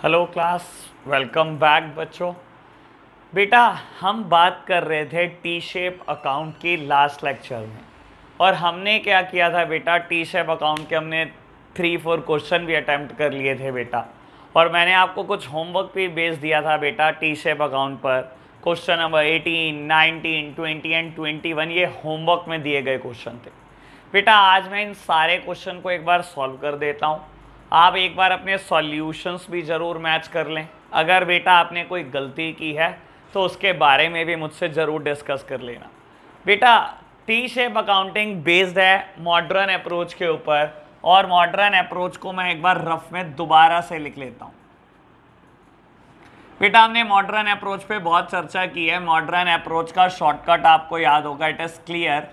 Hello class, welcome back बच्चों। बेटा हम बात कर रहे थे टी शेप अकाउंट की लास्ट लेक्चर में, और हमने क्या किया था बेटा, टी शेप अकाउंट के हमने 3-4 क्वेश्चन भी अटैम्प्ट कर लिए थे बेटा। और मैंने आपको कुछ होमवर्क भी भेज दिया था बेटा टी शेप अकाउंट पर। क्वेश्चन नंबर 18, 19, 20 एंड 21 ये होमवर्क में दिए गए क्वेश्चन थे बेटा। आज मैं इन सारे क्वेश्चन को एक बार सॉल्व कर देता हूँ। आप एक बार अपने सॉल्यूशंस भी ज़रूर मैच कर लें। अगर बेटा आपने कोई गलती की है तो उसके बारे में भी मुझसे ज़रूर डिस्कस कर लेना। बेटा टी शेप अकाउंटिंग बेस्ड है मॉडर्न अप्रोच के ऊपर, और मॉडर्न अप्रोच को मैं एक बार रफ में दोबारा से लिख लेता हूँ। बेटा हमने मॉडर्न अप्रोच पे बहुत चर्चा की है। मॉडर्न अप्रोच का शॉर्टकट आपको याद होगा, it is clear.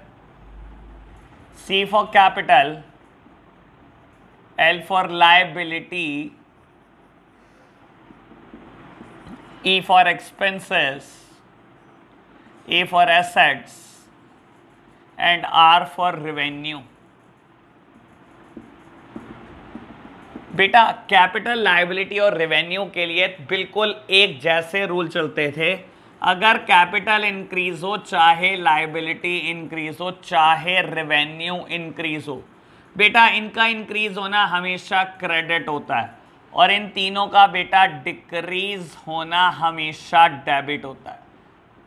C for capital, L for liability, E for expenses, A for assets and R for revenue। बेटा कैपिटल, लायबिलिटी और रेवेन्यू के लिए बिल्कुल एक जैसे रूल चलते थे। अगर कैपिटल इंक्रीज हो, चाहे लायबिलिटी इंक्रीज हो, चाहे रेवेन्यू इंक्रीज हो, बेटा इनका इंक्रीज होना हमेशा क्रेडिट होता है, और इन तीनों का बेटा डिक्रीज होना हमेशा डेबिट होता है।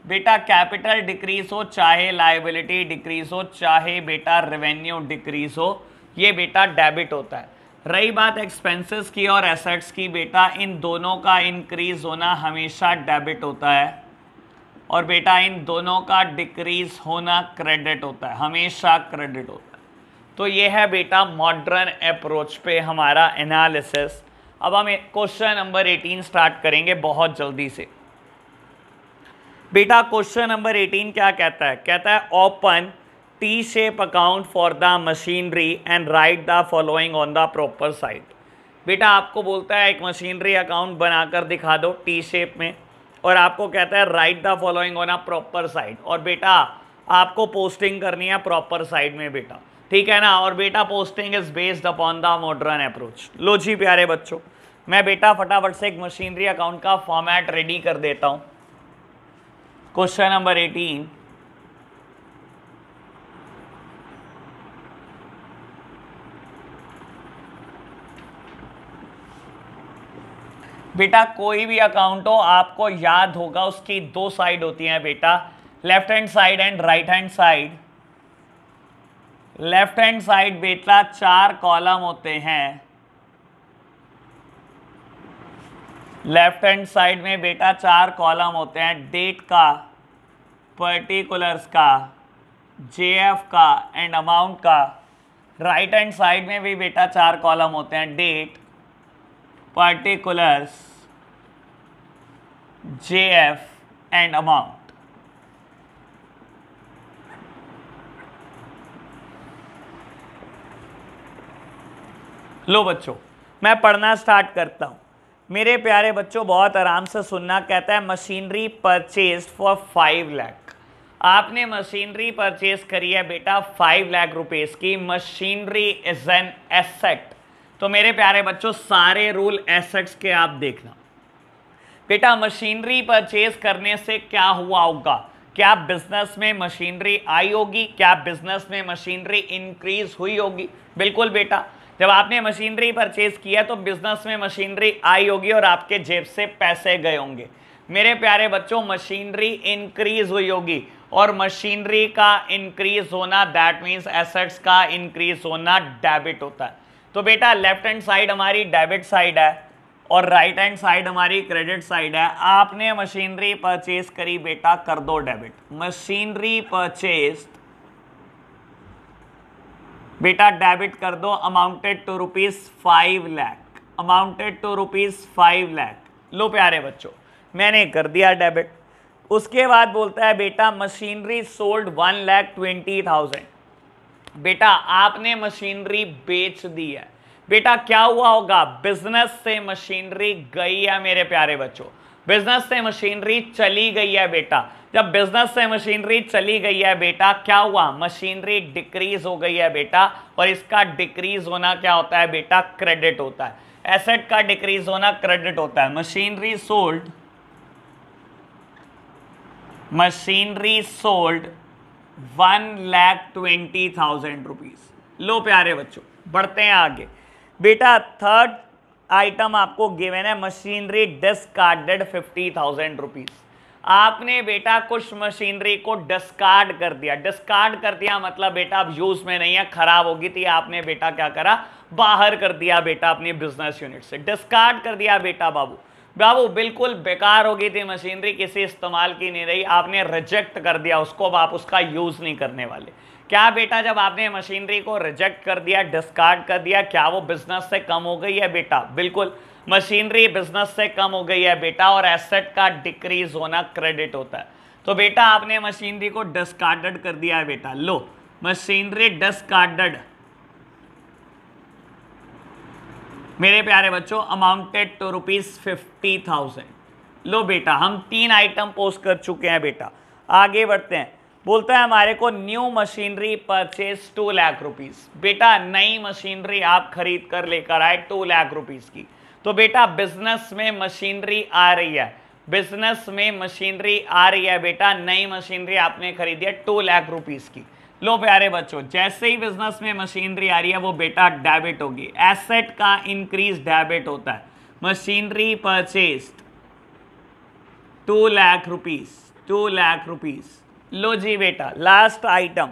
बेटा कैपिटल डिक्रीज हो, चाहे लायबिलिटी डिक्रीज हो, चाहे बेटा रेवेन्यू डिक्रीज हो, ये बेटा डेबिट होता है। रही बात एक्सपेंसेस की और एसेट्स की, बेटा इन दोनों का इंक्रीज होना हमेशा डेबिट होता है, और बेटा इन दोनों का डिक्रीज होना क्रेडिट होता है, हमेशा क्रेडिट होता है। तो ये है बेटा मॉडर्न अप्रोच पे हमारा एनालिसिस। अब हम क्वेश्चन नंबर 18 स्टार्ट करेंगे बहुत जल्दी से। बेटा क्वेश्चन नंबर 18 क्या कहता है? कहता है open T shape account for the machinery and write the following on the proper side. बेटा आपको बोलता है एक मशीनरी अकाउंट बनाकर दिखा दो टी शेप में, और आपको कहता है right the following on a proper side. और बेटा आपको पोस्टिंग करनी है प्रॉपर साइड में बेटा, ठीक है ना। और बेटा posting is based upon the modern approach. लो जी प्यारे बच्चों, मैं बेटा फटाफट से एक मशीनरी अकाउंट का फॉर्मेट रेडी कर देता हूं। क्वेश्चन नंबर 18, बेटा कोई भी अकाउंट हो आपको याद होगा उसकी दो साइड होती हैं बेटा, left hand side and right hand side. Left hand side बेटा 4 कॉलम होते हैं। लेफ्ट हैंड साइड में बेटा 4 कॉलम होते हैं, डेट का, पर्टिकुलर्स का, जेएफ का एंड अमाउंट का। राइट हैंड साइड में भी बेटा 4 कॉलम होते हैं, date, particulars, JF and amount। लो बच्चों मैं पढ़ना स्टार्ट करता हूं। मेरे प्यारे बच्चों बहुत आराम से सुनना। कहता है मशीनरी परचेज फॉर 5 लाख। आपने मशीनरी परचेज करी है बेटा 5 लाख रुपीस की। Machinery is an asset. तो मेरे प्यारे बच्चों सारे रूल एसेट्स के आप देखना। बेटा मशीनरी परचेज करने से क्या हुआ होगा? क्या बिजनेस में मशीनरी आई होगी? क्या बिजनेस में मशीनरी इंक्रीज हुई होगी? बिल्कुल बेटा, जब आपने मशीनरी परचेज किया तो बिजनेस में मशीनरी आई होगी और आपके जेब से पैसे गए होंगे। मेरे प्यारे बच्चों मशीनरी इंक्रीज हुई होगी, और मशीनरी का इंक्रीज होना दैट मीन्स एसेट्स का इंक्रीज होना डेबिट होता है। तो बेटा लेफ्ट हैंड साइड हमारी डेबिट साइड है और राइट हैंड साइड हमारी क्रेडिट साइड है। आपने मशीनरी परचेज करी बेटा, कर दो डेबिट। मशीनरी परचेज बेटा डेबिट कर दो, amounted to ₹5 lakh. Amounted to ₹5 lakh. लो प्यारे बच्चों मैंने कर दिया डेबिट। उसके बाद बोलता है बेटा मशीनरी सोल्ड 1,20,000। बेटा आपने मशीनरी बेच दी है। बेटा क्या हुआ होगा? बिजनेस से मशीनरी गई है मेरे प्यारे बच्चों, बिजनेस से मशीनरी चली गई है बेटा। जब बिजनेस से मशीनरी चली गई है बेटा क्या हुआ? मशीनरी डिक्रीज हो गई है बेटा, और इसका डिक्रीज होना क्या होता है बेटा? क्रेडिट होता है। एसेट का डिक्रीज होना क्रेडिट होता है। Machinery sold 1,20,000 rupees. लो प्यारे बच्चों, बढ़ते हैं आगे। बेटा थर्ड आइटम आपको गिवन है, मशीनरी डिस्कार्डेड 50,000 रुपीज। आपने बेटा कुछ मशीनरी को डिस्कार्ड कर दिया। डिस्कार्ड कर दिया मतलब बेटा अब यूज में नहीं है, खराब होगी थी, आपने बेटा क्या करा, बाहर कर दिया बेटा अपनी बिजनेस यूनिट से। डिस्कार्ड कर दिया बेटा बाबू बिल्कुल बेकार हो गई थी मशीनरी, किसी इस्तेमाल की नहीं रही, आपने रिजेक्ट कर दिया उसको, अब आप उसका यूज नहीं करने वाले। क्या बेटा जब आपने मशीनरी को रिजेक्ट कर दिया, डिस्कार्ड कर दिया, क्या वो बिजनेस से कम हो गई है बेटा? बिल्कुल, मशीनरी बिजनेस से कम हो गई है बेटा, और एसेट का डिक्रीज होना क्रेडिट होता है। तो बेटा आपने मशीनरी को डिस्कार्डेड कर दिया है बेटा। लो, मशीनरी डिस्कार्डेड मेरे प्यारे बच्चों अमाउंटेड टू ₹50,000। लो बेटा, हम 3 आइटम पोस्ट कर चुके हैं बेटा, आगे बढ़ते हैं। बोलता है हमारे को new machinery purchase 2 lakh rupees. बेटा नई मशीनरी आप खरीद कर लेकर आए 2 लाख रुपीज की। तो बेटा बिजनेस में मशीनरी आ रही है, बिजनेस में मशीनरी आ रही है बेटा, नई मशीनरी आपने खरीदी है 2 लाख रुपीज की। लो प्यारे बच्चों, जैसे ही बिजनेस में मशीनरी आ रही है वो बेटा डेबिट होगी। एसेट का इंक्रीज डेबिट होता है। Machinery purchase 2 lakh rupees, 2 lakh rupees. लो जी बेटा, लास्ट आइटम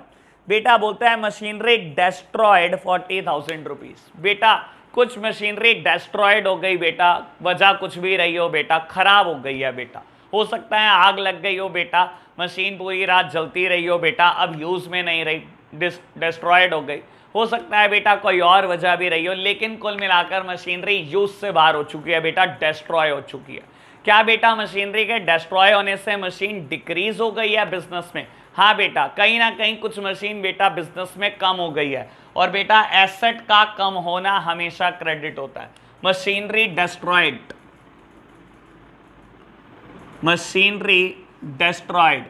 बेटा बोलता है मशीनरी डेस्ट्रॉयड 40,000 रुपीज। बेटा कुछ मशीनरी डेस्ट्रॉयड हो गई बेटा, वजह कुछ भी रही हो बेटा, खराब हो गई है बेटा, हो सकता है आग लग गई हो बेटा, मशीन पूरी रात जलती रही हो बेटा, अब यूज में नहीं रही, डिस्ट्रॉयड हो गई, हो सकता है बेटा कोई और वजह भी रही हो, लेकिन कुल मिलाकर मशीनरी यूज से बाहर हो चुकी है बेटा, डेस्ट्रॉय हो चुकी है। क्या बेटा मशीनरी के डेस्ट्रॉय होने से मशीन डिक्रीज हो गई है बिजनेस में? हाँ बेटा, कहीं ना कहीं कुछ मशीन बेटा बिजनेस में कम हो गई है, और बेटा एसेट का कम होना हमेशा क्रेडिट होता है। Machinery destroyed, machinery destroyed.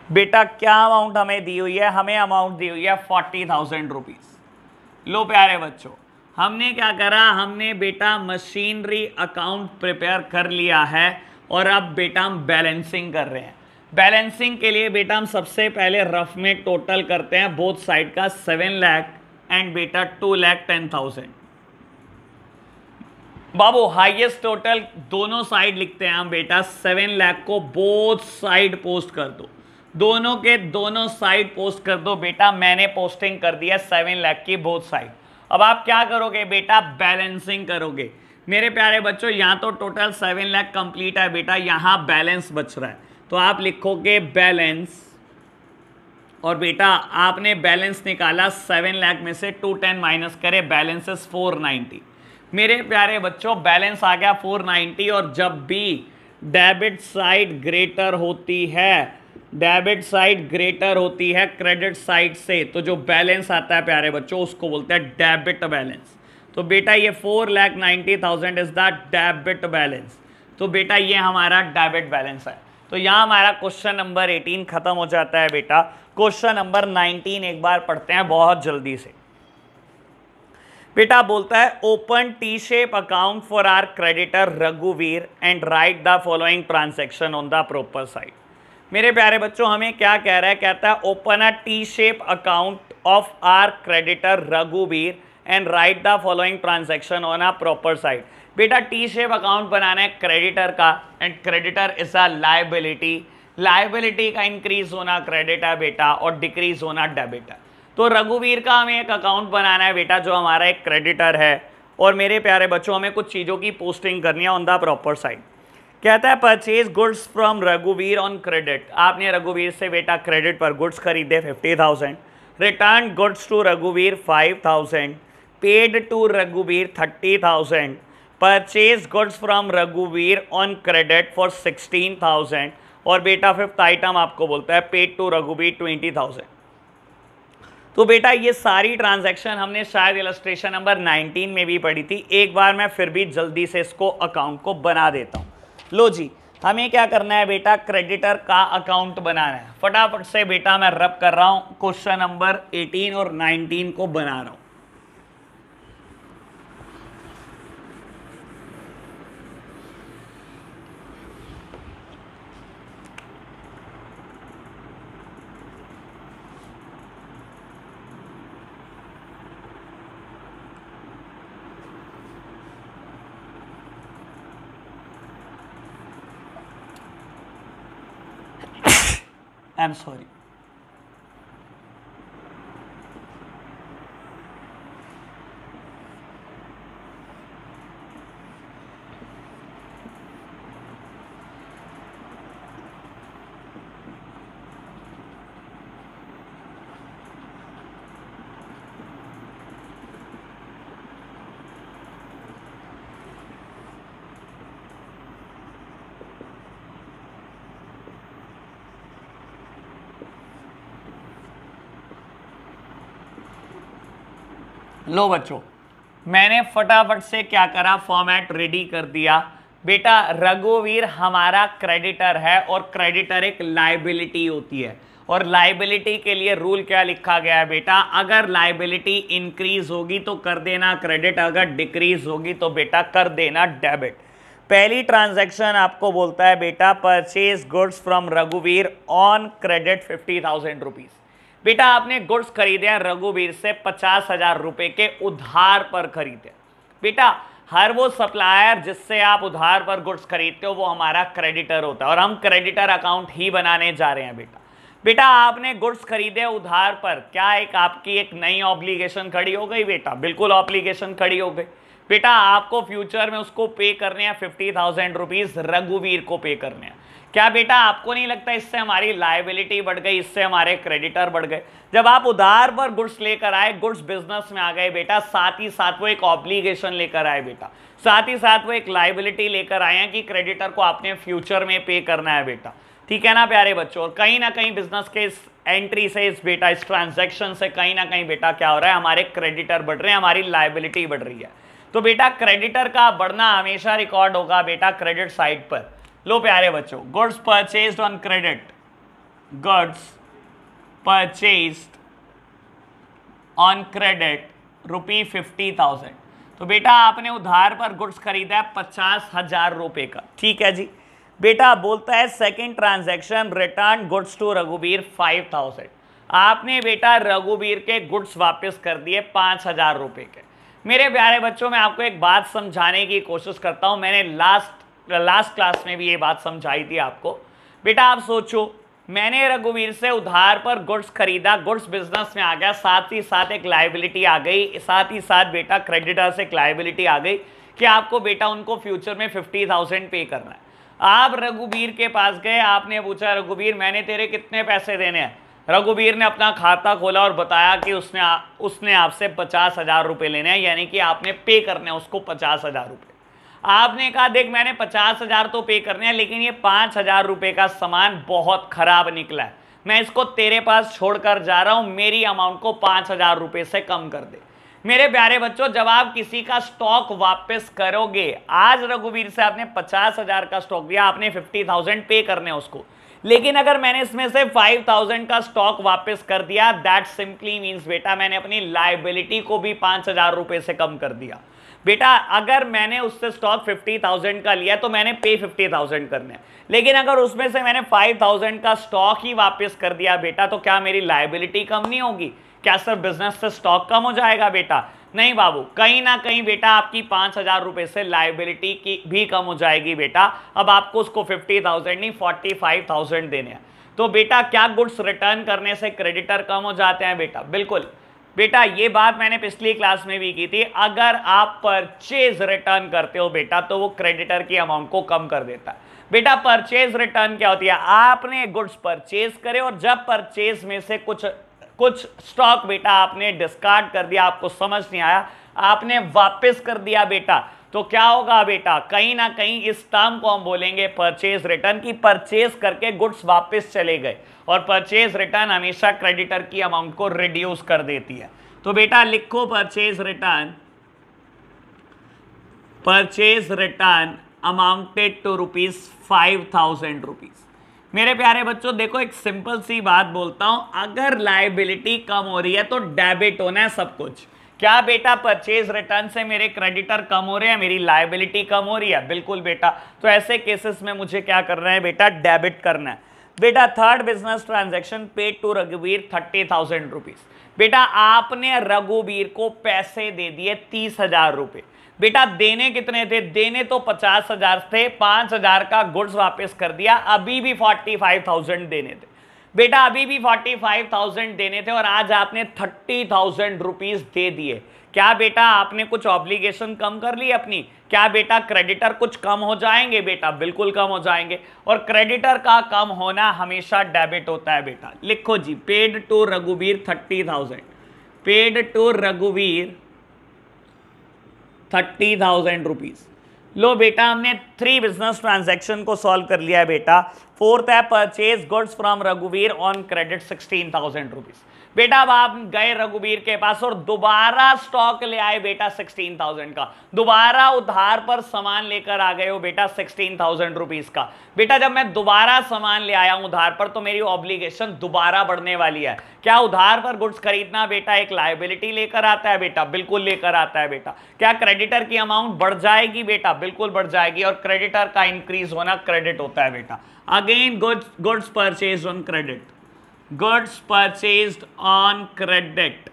बेटा क्या अमाउंट हमें दी हुई है? हमें अमाउंट दी हुई है 40,000 रुपीज। लो प्यारे बच्चों, हमने क्या करा, हमने बेटा मशीनरी अकाउंट प्रिपेयर कर लिया है, और अब बेटा हम बैलेंसिंग कर रहे हैं। बैलेंसिंग के लिए बेटा हम सबसे पहले रफ में टोटल करते हैं बोथ साइड का 7 लाख एंड बेटा 2,10,000। बाबू हाईएस्ट टोटल दोनों साइड लिखते हैं हम बेटा, 7 लाख को बोथ साइड पोस्ट कर दो, दोनों के दोनों साइड पोस्ट कर दो बेटा। मैंने पोस्टिंग कर दिया 7 लाख की बोथ साइड। अब आप क्या करोगे बेटा, बैलेंसिंग करोगे। मेरे प्यारे बच्चों यहाँ तो टोटल 7 लाख कंप्लीट है बेटा, यहाँ बैलेंस बच रहा है, तो आप लिखोगे बैलेंस, और बेटा आपने बैलेंस निकाला 7 लाख में से 210 माइनस करे, बैलेंस इज 490। मेरे प्यारे बच्चों बैलेंस आ गया 490, और जब भी डेबिट साइड ग्रेटर होती है, डेबिट साइड ग्रेटर होती है क्रेडिट साइड से, तो जो बैलेंस आता है प्यारे बच्चों उसको बोलते हैं डेबिट बैलेंस। तो बेटा ये 4,90,000 इज द डेबिट बैलेंस। तो बेटा ये हमारा डेबिट बैलेंस है। तो यहाँ हमारा क्वेश्चन नंबर 18 खत्म हो जाता है बेटा। क्वेश्चन नंबर 19 एक बार पढ़ते हैं बहुत जल्दी से। बेटा बोलता है open T shape account for our creditor रघुवीर and write the following transaction on the proper side. मेरे प्यारे बच्चों हमें क्या कह रहा है, कहता है open a T shape account of our creditor रघुवीर and write the following transaction on a proper side. बेटा टी शेप अकाउंट बनाना है क्रेडिटर का, and creditor is a liability, liability का इंक्रीज होना क्रेडिट है बेटा, और डिक्रीज होना डेबिट है। तो रघुवीर का हमें एक अकाउंट बनाना है बेटा जो हमारा एक क्रेडिटर है, और मेरे प्यारे बच्चों हमें कुछ चीज़ों की पोस्टिंग करनी है ऑन द प्रॉपर साइड। कहता है परचेज गुड्स फ्रॉम रघुवीर ऑन क्रेडिट। आपने रघुवीर से बेटा क्रेडिट पर गुड्स खरीदे 50,000, रिटर्न गुड्स टू रघुवीर 5,000, पेड टू रघुवीर 30,000, परचेज गुड्स फ्रॉम रघुवीर ऑन क्रेडिट फॉर 16,000, और बेटा फिफ्थ आइटम आपको बोलता है पेड टू रघुवीर 20,000। तो बेटा ये सारी ट्रांजैक्शन हमने शायद इलस्ट्रेशन नंबर 19 में भी पढ़ी थी, एक बार मैं फिर भी जल्दी से इसको अकाउंट को बना देता हूँ। लो जी, हमें क्या करना है बेटा, क्रेडिटर का अकाउंट बनाना है। फटाफट से बेटा मैं रब कर रहा हूँ, क्वेश्चन नंबर 18 और 19 को बना रहा हूँ। I am sorry. लो बच्चों, मैंने फटाफट से क्या करा, फॉर्मेट रेडी कर दिया। बेटा रघुवीर हमारा क्रेडिटर है और क्रेडिटर एक लाइबिलिटी होती है, और लाइबिलिटी के लिए रूल क्या लिखा गया है बेटा, अगर लाइबिलिटी इंक्रीज होगी तो कर देना क्रेडिट, अगर डिक्रीज होगी तो बेटा कर देना डेबिट। पहली ट्रांजैक्शन आपको बोलता है बेटा परचेज गुड्स फ्रॉम रघुवीर ऑन क्रेडिट 50,000 रुपीज। बेटा आपने गुड्स खरीदे हैं रघुवीर से 50,000 रुपए के उधार पर खरीदे। बेटा हर वो सप्लायर जिससे आप उधार पर गुड्स खरीदते हो वो हमारा क्रेडिटर होता है, और हम क्रेडिटर अकाउंट ही बनाने जा रहे हैं बेटा। बेटा आपने गुड्स खरीदे उधार पर, क्या एक आपकी एक नई ऑब्लिगेशन खड़ी हो गई बेटा? बिल्कुल ऑब्लिगेशन खड़ी हो गई। बेटा आपको फ्यूचर में उसको पे करने हैं 50,000 रुपीज, रघुवीर को पे करने हैं। क्या बेटा आपको नहीं लगता इससे हमारी लायबिलिटी बढ़ गई, इससे हमारे क्रेडिटर बढ़ गए? जब आप उधार पर गुड्स लेकर आए, गुड्स बिजनेस में आ गए बेटा, साथ ही साथ वो एक ऑब्लिगेशन लेकर आए बेटा, साथ ही साथ वो एक लायबिलिटी लेकर आए हैं कि क्रेडिटर को आपने फ्यूचर में पे करना है बेटा। ठीक है ना प्यारे बच्चों? और कहीं ना कहीं बिजनेस के इस एंट्री से, इस बेटा इस ट्रांजैक्शन से कहीं ना कहीं बेटा क्या हो रहा है, हमारे क्रेडिटर बढ़ रहे हैं, हमारी लायबिलिटी बढ़ रही है। तो बेटा क्रेडिटर का बढ़ना हमेशा रिकॉर्ड होगा बेटा क्रेडिट साइड पर। लो प्यारे बच्चों, goods purchased on credit, goods purchased on credit ₹50,000। तो बेटा आपने उधार पर गुड्स खरीदा है 50,000 रुपए का। ठीक है जी। बेटा बोलता है second transaction return goods to रघुवीर 5,000। आपने बेटा रघुवीर के गुड्स वापस कर दिए 5,000 रुपए के। मेरे प्यारे बच्चों, मैं आपको एक बात समझाने की कोशिश करता हूं। मैंने लास्ट क्लास में भी ये बात समझाई थी आपको। बेटा आप सोचो, मैंने रघुवीर से उधार पर गुड्स खरीदा, गुड्स बिजनेस में आ गया, साथ ही साथ एक लायबिलिटी आ गई, साथ ही साथ बेटा क्रेडिटर से एक लायबिलिटी आ गई कि आपको बेटा उनको फ्यूचर में 50,000 पे करना है। आप रघुवीर के पास गए, आपने पूछा रघुवीर मैंने तेरे कितने पैसे देने हैं? रघुवीर ने अपना खाता खोला और बताया कि उसने आपसे 50,000 रुपये लेने हैं, यानी कि आपने पे करने हैं उसको 50,000 रुपये। आपने कहा देख मैंने 50,000 तो पे करने हैं, लेकिन ये 5,000 रुपये का सामान बहुत खराब निकला है, मैं इसको तेरे पास छोड़कर जा रहा हूं, मेरी अमाउंट को 5,000 रुपये से कम कर दे। मेरे प्यारे बच्चों, जब आप किसी का स्टॉक वापस करोगे, आज रघुवीर से आपने 50,000 का स्टॉक दिया, आपने 50,000 पे करने उसको, लेकिन अगर मैंने इसमें से 5,000 का स्टॉक वापस कर दिया, दैट सिंपली मीन्स बेटा मैंने अपनी लायबिलिटी को भी 5,000 रुपये से कम कर दिया। बेटा अगर मैंने उससे स्टॉक 50,000 का लिया तो मैंने पे 50,000 करने हैं, लेकिन अगर उसमें से मैंने 5,000 का स्टॉक ही वापस कर दिया बेटा, तो क्या मेरी लायबिलिटी कम नहीं होगी? क्या सिर्फ बिजनेस से स्टॉक कम हो जाएगा बेटा? नहीं बाबू, कहीं ना कहीं बेटा आपकी 5,000 रुपये से लायबिलिटी की भी कम हो जाएगी बेटा। अब आपको उसको 50,000 नहीं 45,000 देने हैं। तो बेटा क्या गुड्स रिटर्न करने से क्रेडिटर कम हो जाते हैं बेटा? बिल्कुल बेटा, ये बात मैंने पिछली क्लास में भी की थी। अगर आप परचेज रिटर्न करते हो बेटा तो वो क्रेडिटर की अमाउंट को कम कर देता है। बेटा परचेज रिटर्न क्या होती है? आपने गुड्स परचेज करे और जब परचेज में से कुछ स्टॉक बेटा आपने डिस्कार्ड कर दिया, आपको समझ नहीं आया, आपने वापस कर दिया बेटा, तो क्या होगा बेटा? कहीं ना कहीं इस टर्म को हम बोलेंगे परचेज रिटर्न की। परचेज करके गुड्स वापस चले गए, और परचेज रिटर्न हमेशा क्रेडिटर की अमाउंट को रिड्यूस कर देती है। तो बेटा लिखो purchase return amounted to ₹5,000 rupees. मेरे प्यारे बच्चों देखो, एक सिंपल सी बात बोलता हूं, अगर लायबिलिटी कम हो रही है तो डेबिट होना है सब कुछ। क्या बेटा परचेज रिटर्न से मेरे क्रेडिटर कम हो रहे हैं, मेरी लायबिलिटी कम हो रही है? बिल्कुल बेटा। तो ऐसे केसेस में मुझे क्या करना है बेटा? डेबिट करना है बेटा। Third business transaction paid to रघुवीर 30,000 रुपीज। बेटा आपने रघुवीर को पैसे दे दिए 30,000 रुपये। बेटा देने कितने थे? देने तो 50,000 थे, 5,000 का गुड्स वापस कर दिया, अभी भी 45,000 देने थे। बेटा अभी भी 45,000 देने थे और आज आपने 30,000 रुपीज दे दिए। क्या बेटा आपने कुछ ऑब्लिगेशन कम कर ली अपनी? क्या बेटा क्रेडिटर कुछ कम हो जाएंगे? बेटा बिल्कुल कम हो जाएंगे, और क्रेडिटर का कम होना हमेशा डेबिट होता है बेटा। लिखो जी, पेड टू रघुवीर 30,000, पेड टू रघुवीर 30,000 रुपीज। लो बेटा हमने 3 बिजनेस ट्रांजैक्शन को सॉल्व कर लिया है बेटा। फोर्थ है परचेज गुड्स फ्रॉम रघुवीर ऑन क्रेडिट 16,000 रुपीज। बेटा अब आप गए रघुवीर के पास और दोबारा स्टॉक ले आए बेटा 16,000 का, दोबारा उधार पर सामान लेकर आ गए हो बेटा 16,000 रुपीज का। बेटा जब मैं दोबारा सामान ले आया हूं उधार पर तो मेरी ऑब्लिगेशन दोबारा बढ़ने वाली है। क्या उधार पर गुड्स खरीदना बेटा एक लायबिलिटी लेकर आता है? बेटा बिल्कुल लेकर आता है बेटा। क्या क्रेडिटर की अमाउंट बढ़ जाएगी? बेटा बिल्कुल बढ़ जाएगी, और क्रेडिटर का इंक्रीज होना क्रेडिट होता है बेटा। Again goods purchase on credit, goods purchased on credit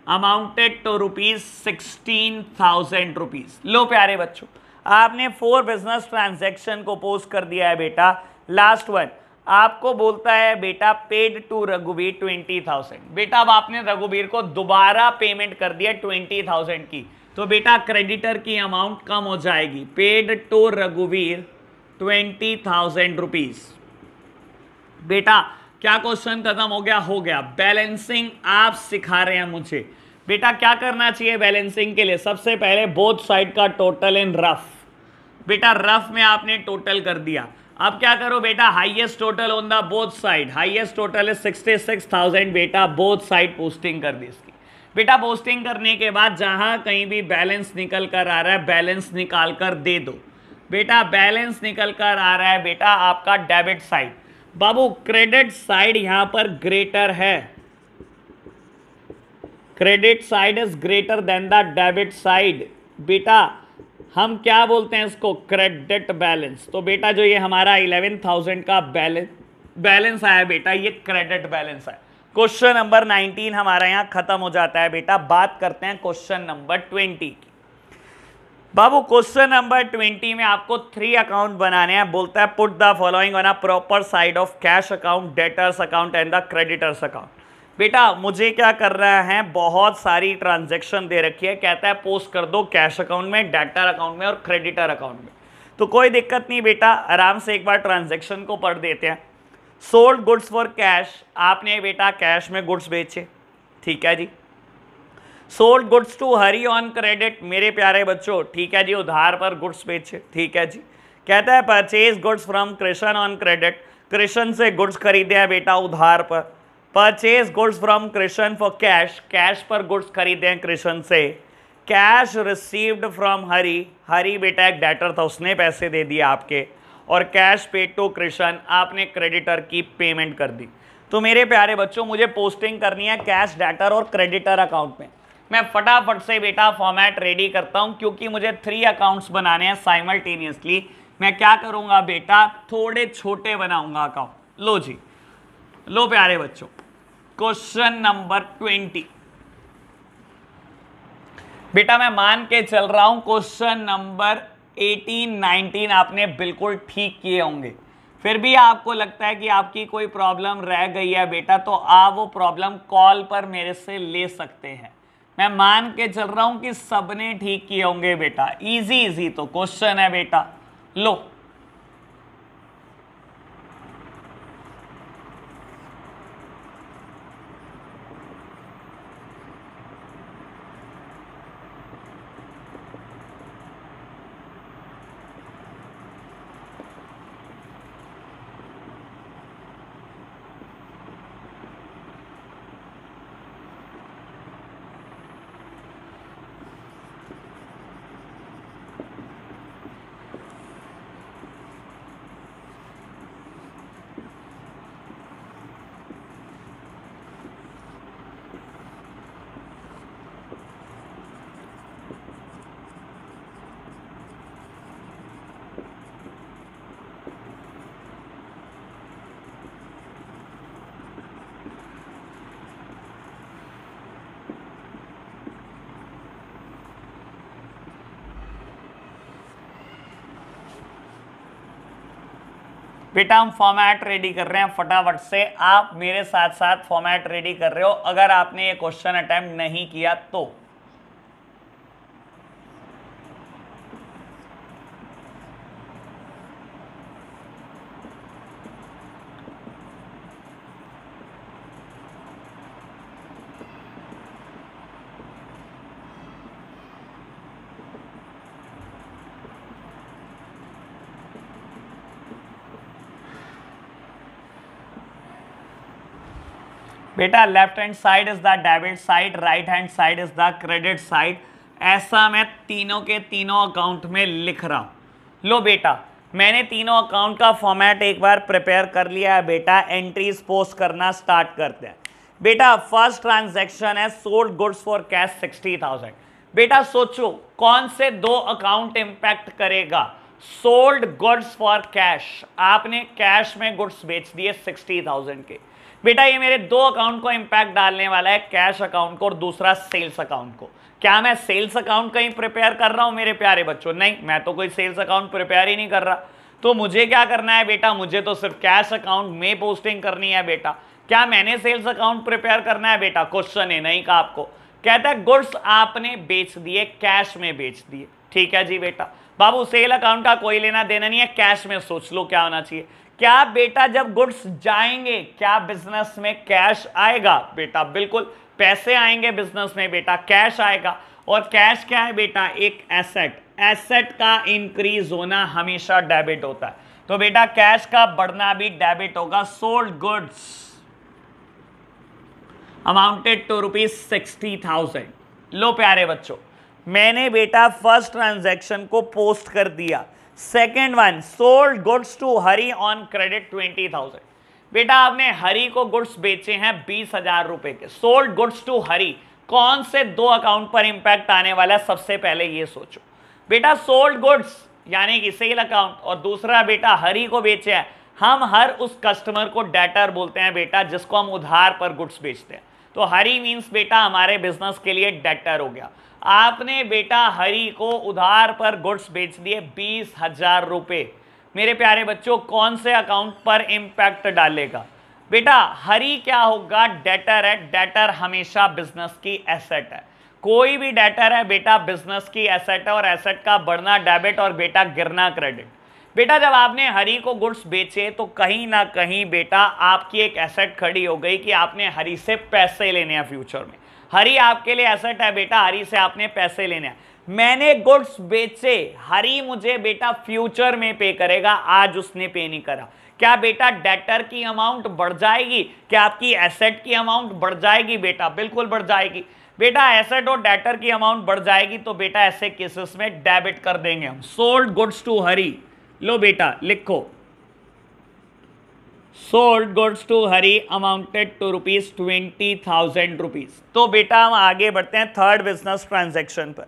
amounted to rupees 16,000 rupees। लो प्यारे बच्चों, आपने 4 बिजनेस ट्रांजैक्शन को पोस्ट कर दिया है बेटा। लास्ट वन आपको बोलता है बेटा पेड टू रघुवीर 20,000। बेटा अब आपने रघुवीर को दोबारा पेमेंट कर दिया 20,000 की, तो बेटा क्रेडिटर की अमाउंट कम हो जाएगी। पेड टू रघुवीर 20,000 रुपीज। बेटा क्या क्वेश्चन खत्म हो गया? हो गया। बैलेंसिंग आप सिखा रहे हैं मुझे। बेटा क्या करना चाहिए बैलेंसिंग के लिए? सबसे पहले बोथ साइड का टोटल इन रफ। बेटा रफ में आपने टोटल कर दिया। अब क्या करो बेटा, highest total on the both side, highest total है 66,000। बेटा बोथ साइड पोस्टिंग कर दी इसकी। बेटा पोस्टिंग करने के बाद जहां कहीं भी बैलेंस निकल कर आ रहा है बैलेंस निकाल कर दे दो। बेटा बैलेंस निकल कर आ रहा है बेटा आपका डेबिट साइड। बाबू क्रेडिट साइड यहां पर ग्रेटर है, credit side is greater than the debit side. बेटा हम क्या बोलते हैं इसको? Credit balance. तो बेटा जो ये हमारा 11,000 का बैलेंस आया बेटा, ये क्रेडिट बैलेंस है। क्वेश्चन नंबर 19 हमारा यहां खत्म हो जाता है बेटा। बात करते हैं क्वेश्चन नंबर 20 की। बाबू क्वेश्चन नंबर 20 में आपको 3 अकाउंट बनाने हैं। बोलता है put the following on a proper side of cash account, debtors account and the creditors account. बेटा मुझे क्या कर रहा है, बहुत सारी ट्रांजैक्शन दे रखी है, कहता है पोस्ट कर दो कैश अकाउंट में, डेटर अकाउंट में और क्रेडिटर अकाउंट में। तो कोई दिक्कत नहीं बेटा, आराम से एक बार ट्रांजैक्शन को पढ़ देते हैं। सोल्ड गुड्स फॉर कैश, आपने बेटा कैश में गुड्स बेचे, ठीक है जी। Sold goods to Hari on credit, मेरे प्यारे बच्चों ठीक है जी, उधार पर गुड्स बेचे, ठीक है जी। कहता है purchase goods from Krishna on credit, Krishna से गुड्स खरीदे हैं बेटा उधार पर। Purchase goods from Krishna for cash, cash पर गुड्स खरीदे हैं कृष्ण से। कैश रिसीव्ड फ्रॉम हरी, हरी बेटा एक डेटर था उसने पैसे दे दिए आपके। और कैश पेड टू कृष्ण, आपने क्रेडिटर की पेमेंट कर दी। तो मेरे प्यारे बच्चों मुझे पोस्टिंग करनी है कैश, डेटर और क्रेडिटर अकाउंट में। मैं फटाफट से बेटा फॉर्मेट रेडी करता हूं क्योंकि मुझे 3 अकाउंट्स बनाने हैं साइमल्टेनियसली। मैं क्या करूंगा बेटा, थोड़े छोटे बनाऊंगा अकाउंट। लो जी, लो प्यारे बच्चों, क्वेश्चन नंबर 20। बेटा मैं मान के चल रहा हूं क्वेश्चन नंबर 18, 19 आपने बिल्कुल ठीक किए होंगे। फिर भी आपको लगता है कि आपकी कोई प्रॉब्लम रह गई है बेटा, तो आप वो प्रॉब्लम कॉल पर मेरे से ले सकते हैं। मैं मान के चल रहा हूं कि सबने ठीक किए होंगे बेटा। इजी इजी तो क्वेश्चन है बेटा। लो बेटा हम फॉर्मेट रेडी कर रहे हैं फटाफट से, आप मेरे साथ साथ फॉर्मेट रेडी कर रहे हो अगर आपने ये क्वेश्चन अटेम्प्ट नहीं किया तो। बेटा left hand side is the debit side, right hand side is the credit side, ऐसा मैं तीनों के तीनों अकाउंट में लिख रहा हूं। लो बेटा मैंने तीनों अकाउंट का फॉर्मेट एक बार प्रिपेयर कर लिया है बेटा, एंट्रीज पोस्ट करना स्टार्ट करते हैं। बेटा फर्स्ट ट्रांजैक्शन है सोल्ड गुड्स फॉर कैश 60,000। बेटा सोचो कौन से दो अकाउंट इंपैक्ट करेगा। सोल्ड गुड्स फॉर कैश, आपने कैश में गुड्स बेच दिए 60,000 के। बेटा ये मेरे दो अकाउंट को इंपैक्ट डालने वाला है, कैश अकाउंट को और दूसरा सेल्स अकाउंट को। क्या मैं सेल्स अकाउंट कहीं प्रिपेयर कर रहा हूं मेरे प्यारे बच्चों? नहीं, मैं तो कोई सेल्स अकाउंट प्रिपेयर ही नहीं कर रहा। तो मुझे क्या करना है बेटा, मुझे तो सिर्फ कैश अकाउंट में पोस्टिंग करनी है बेटा। क्या मैंने सेल्स अकाउंट प्रिपेयर करना है बेटा? क्वेश्चन है नहीं का आपको, कहता है गुड्स आपने बेच दिए, कैश में बेच दिए। ठीक है जी बेटा, बाबू सेल अकाउंट का कोई लेना देना नहीं है, कैश में सोच लो क्या होना चाहिए। क्या बेटा जब गुड्स जाएंगे क्या बिजनेस में कैश आएगा? बेटा बिल्कुल पैसे आएंगे बिजनेस में बेटा, कैश आएगा। और कैश क्या है बेटा? एक एसेट, एसेट का इंक्रीज होना हमेशा डेबिट होता है, तो बेटा कैश का बढ़ना भी डेबिट होगा। Sold goods amounted to ₹60,000। लो प्यारे बच्चों मैंने बेटा फर्स्ट ट्रांजैक्शन को पोस्ट कर दिया। Second one sold goods to Hari on credit 20,000। बेटा आपने हरी को गुड्स बेचे हैं 20,000 रुपए के। सोल्ड गुड्स टू हरी, कौन से दो अकाउंट पर इंपैक्ट आने वाला है सबसे पहले ये सोचो। बेटा सोल्ड गुड्स यानी कि सेल अकाउंट, और दूसरा बेटा हरी को बेचे हैं। हम हर उस कस्टमर को डेटर बोलते हैं बेटा जिसको हम उधार पर गुड्स बेचते हैं, तो हरी मींस बेटा हमारे बिजनेस के लिए डेटर हो गया। आपने बेटा हरी को उधार पर गुड्स बेच दिए 20,000 रुपए। मेरे प्यारे बच्चों कौन से अकाउंट पर इंपैक्ट डालेगा? बेटा हरी क्या होगा? डेटर है। डेटर हमेशा बिजनेस की एसेट है, कोई भी डेटर है बेटा बिजनेस की एसेट है, और एसेट का बढ़ना डेबिट और बेटा गिरना क्रेडिट। बेटा जब आपने हरी को गुड्स बेचे तो कहीं ना कहीं बेटा आपकी एक एसेट खड़ी हो गई कि आपने हरी से पैसे लेने हैं फ्यूचर में। हरी आपके लिए एसेट है बेटा, हरी से आपने पैसे लेने हैं। मैंने गुड्स बेचे, हरी मुझे बेटा फ्यूचर में पे करेगा, आज उसने पे नहीं करा। क्या बेटा डेटर की अमाउंट बढ़ जाएगी? क्या आपकी एसेट की अमाउंट बढ़ जाएगी? बेटा बिल्कुल बढ़ जाएगी। बेटा एसेट और डेटर की अमाउंट बढ़ जाएगी तो बेटा ऐसे केसेस में डेबिट कर देंगे हम। सोल्ड गुड्स टू हरी, लो बेटा लिखो sold goods to Hari amounted to ₹20,000। तो बेटा हम आगे बढ़ते हैं थर्ड बिजनेस ट्रांजैक्शन पर।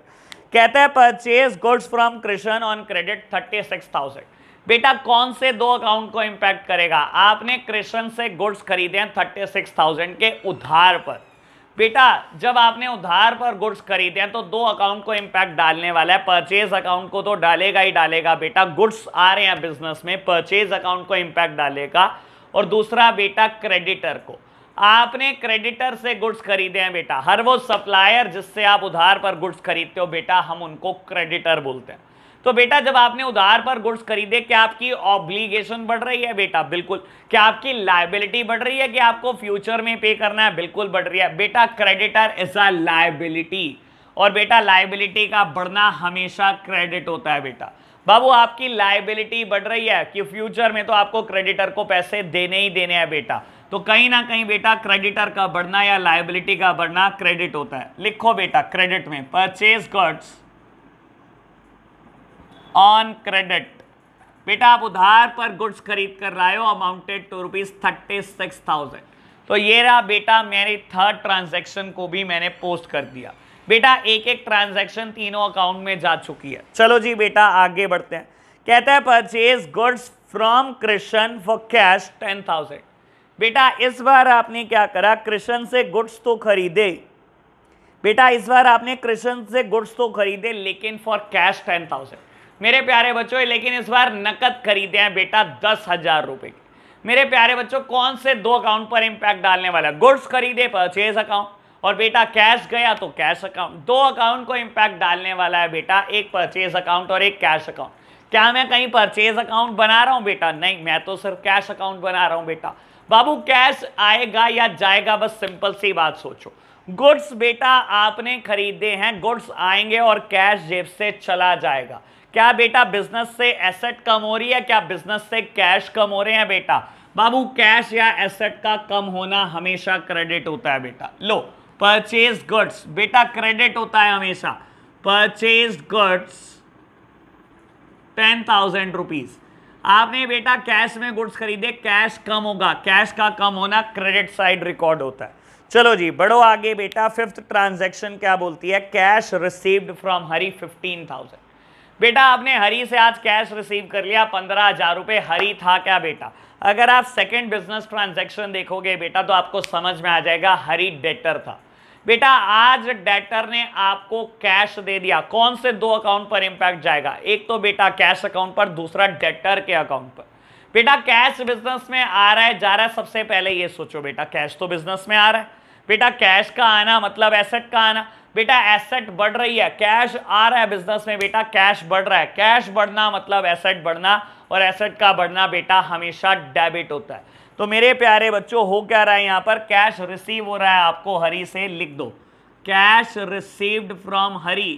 कहता है purchase goods from Krishna on credit 36,000। बेटा कौन से दो अकाउंट को इंपैक्ट करेगा? आपने कृष्ण से गुड्स खरीदे हैं 36,000 के उधार पर। बेटा जब आपने उधार पर गुड्स खरीदे हैं तो दो अकाउंट को इंपैक्ट डालने वाला है। परचेज अकाउंट को तो डालेगा ही डालेगा बेटा, गुड्स आ रहे हैं बिजनेस में, परचेज अकाउंट को इंपैक्ट डालेगा। और दूसरा बेटा क्रेडिटर को, आपने क्रेडिटर से गुड्स खरीदे हैं बेटा, हर वो सप्लायर जिससे आप उधार पर गुड्स खरीदते हो बेटा हम उनको क्रेडिटर बोलते हैं। तो बेटा जब आपने उधार पर गुड्स खरीदे क्या आपकी ऑब्लिगेशन बढ़ रही है? बेटा बिल्कुल। क्या आपकी लायबिलिटी बढ़ रही है कि आपको फ्यूचर में पे करना है? बिल्कुल बढ़ रही है बेटा। क्रेडिटर इज अ लायबिलिटी, और बेटा लायबिलिटी का बढ़ना हमेशा क्रेडिट होता है बेटा। बाबू आपकी लायबिलिटी बढ़ रही है कि फ्यूचर में तो आपको क्रेडिटर को पैसे देने ही देने हैं बेटा, तो कहीं ना कहीं बेटा क्रेडिटर का बढ़ना या लायबिलिटी का बढ़ना क्रेडिट होता है। लिखो बेटा क्रेडिट में परचेज गुड्स ऑन क्रेडिट। बेटा आप उधार पर गुड्स खरीद कर रहे हो अमाउंटेड टू ₹36,000। तो ये रहा बेटा मेरी थर्ड ट्रांजैक्शन को भी मैंने पोस्ट कर दिया। बेटा एक एक ट्रांजैक्शन तीनों अकाउंट में जा चुकी है। चलो जी बेटा आगे बढ़ते हैं। कहता है purchase goods from Krishna for cash 10,000। बेटा इस बार आपने क्या करा? कृष्ण से गुड्स तो खरीदे बेटा, इस बार आपने कृष्ण से गुड्स तो खरीदे लेकिन फॉर कैश 10,000। मेरे प्यारे बच्चों, लेकिन इस बार नकद खरीदे हैं बेटा 10,000 रुपए के। मेरे प्यारे बच्चों, कौन से दो अकाउंट पर इंपैक्ट डालने वाला है? गुड्स खरीदे परचेज अकाउंट, और बेटा कैश गया तो कैश अकाउंट। दो अकाउंट को इंपैक्ट डालने वाला है बेटा, एक परचेज अकाउंट और एक कैश अकाउंट। क्या मैं कहीं परचेज अकाउंट बना रहा हूं बेटा? नहीं, मैं तो सिर्फ कैश अकाउंट बना रहा हूं बेटा। बाबू कैश आएगा या जाएगा, बस सिंपल सी बात सोचो। गुड्स बेटा आपने खरीदे हैं, गुड्स आएंगे और कैश जेब से चला जाएगा। क्या बेटा बिजनेस से एसेट कम हो रही है? क्या बिजनेस से कैश कम हो रहे हैं बेटा? बाबू कैश या एसेट का कम होना हमेशा क्रेडिट होता है बेटा। लो, परचेज गुड्स बेटा क्रेडिट होता है हमेशा। Purchase goods 10,000 rupees. आपने बेटा कैश में गुड्स खरीदे, कैश कम होगा, कैश का कम होना क्रेडिट साइड रिकॉर्ड होता है। चलो जी बढ़ो आगे बेटा। फिफ्थ ट्रांजैक्शन क्या बोलती है? कैश रिसीव्ड फ्रॉम हरी 15,000। बेटा आपने हरी से आज कैश रिसीव कर लिया 15,000 रुपए। हरी था क्या बेटा? अगर आप सेकंड बिजनेस ट्रांजैक्शन देखोगे बेटा तो आपको समझ में आ जाएगा हरी डेटर था बेटा। आज डेटर ने आपको कैश दे दिया। कौन से दो अकाउंट पर इंपैक्ट जाएगा? एक तो बेटा कैश अकाउंट पर, दूसरा डेटर के अकाउंट पर। बेटा कैश बिजनेस में आ रहा है जा रहा है, सबसे पहले ये सोचो बेटा, कैश तो बिजनेस में आ रहा है बेटा। कैश का आना मतलब एसेट का आना बेटा। एसेट बढ़ रही है, कैश आ रहा है बिजनेस में बेटा, कैश बढ़ रहा है। कैश बढ़ना मतलब एसेट बढ़ना, और एसेट का बढ़ना बेटा हमेशा डेबिट होता है। तो मेरे प्यारे बच्चों हो क्या रहा है यहाँ पर? कैश रिसीव हो रहा है आपको हरी से, लिख दो cash received from Hari.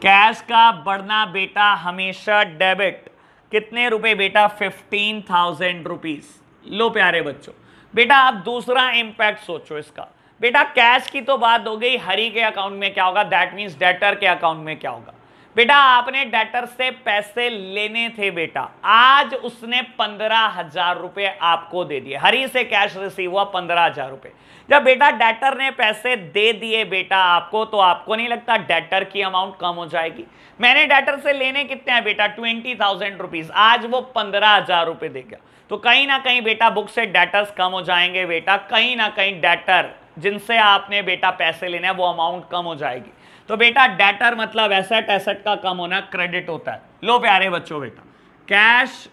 Cash का बढ़ना बेटा हमेशा डेबिट। कितने रुपए बेटा? 15,000 रुपीज। लो प्यारे बच्चों बेटा आप दूसरा इंपैक्ट सोचो इसका। बेटा कैश की तो बात हो गई, हरी के अकाउंट में क्या होगा? दैट मींस डेटर के अकाउंट में क्या होगा? बेटा आपने डेटर से पैसे लेने थे बेटा, आज उसने 15,000 रुपए आपको दे दिए। हरी से कैश रिसीव हुआ 15,000 रुपए। जब बेटा डेटर ने पैसे दे दिए बेटा आपको, तो आपको नहीं लगता डेटर की अमाउंट कम हो जाएगी? मैंने डेटर से लेने कितने हैं बेटा? 20,000 रुपीज। आज वो 15,000 रुपए दे गया, तो कहीं ना कहीं बेटा बुक से डेटर्स कम हो जाएंगे बेटा। कहीं ना कहीं डेटर जिनसे आपने बेटा पैसे लेने हैं वो अमाउंट कम हो जाएगी। तो बेटा डेटर मतलब एसेट, एसेट का कम होना क्रेडिट होता है। लो प्यारे बच्चों बेटा, cash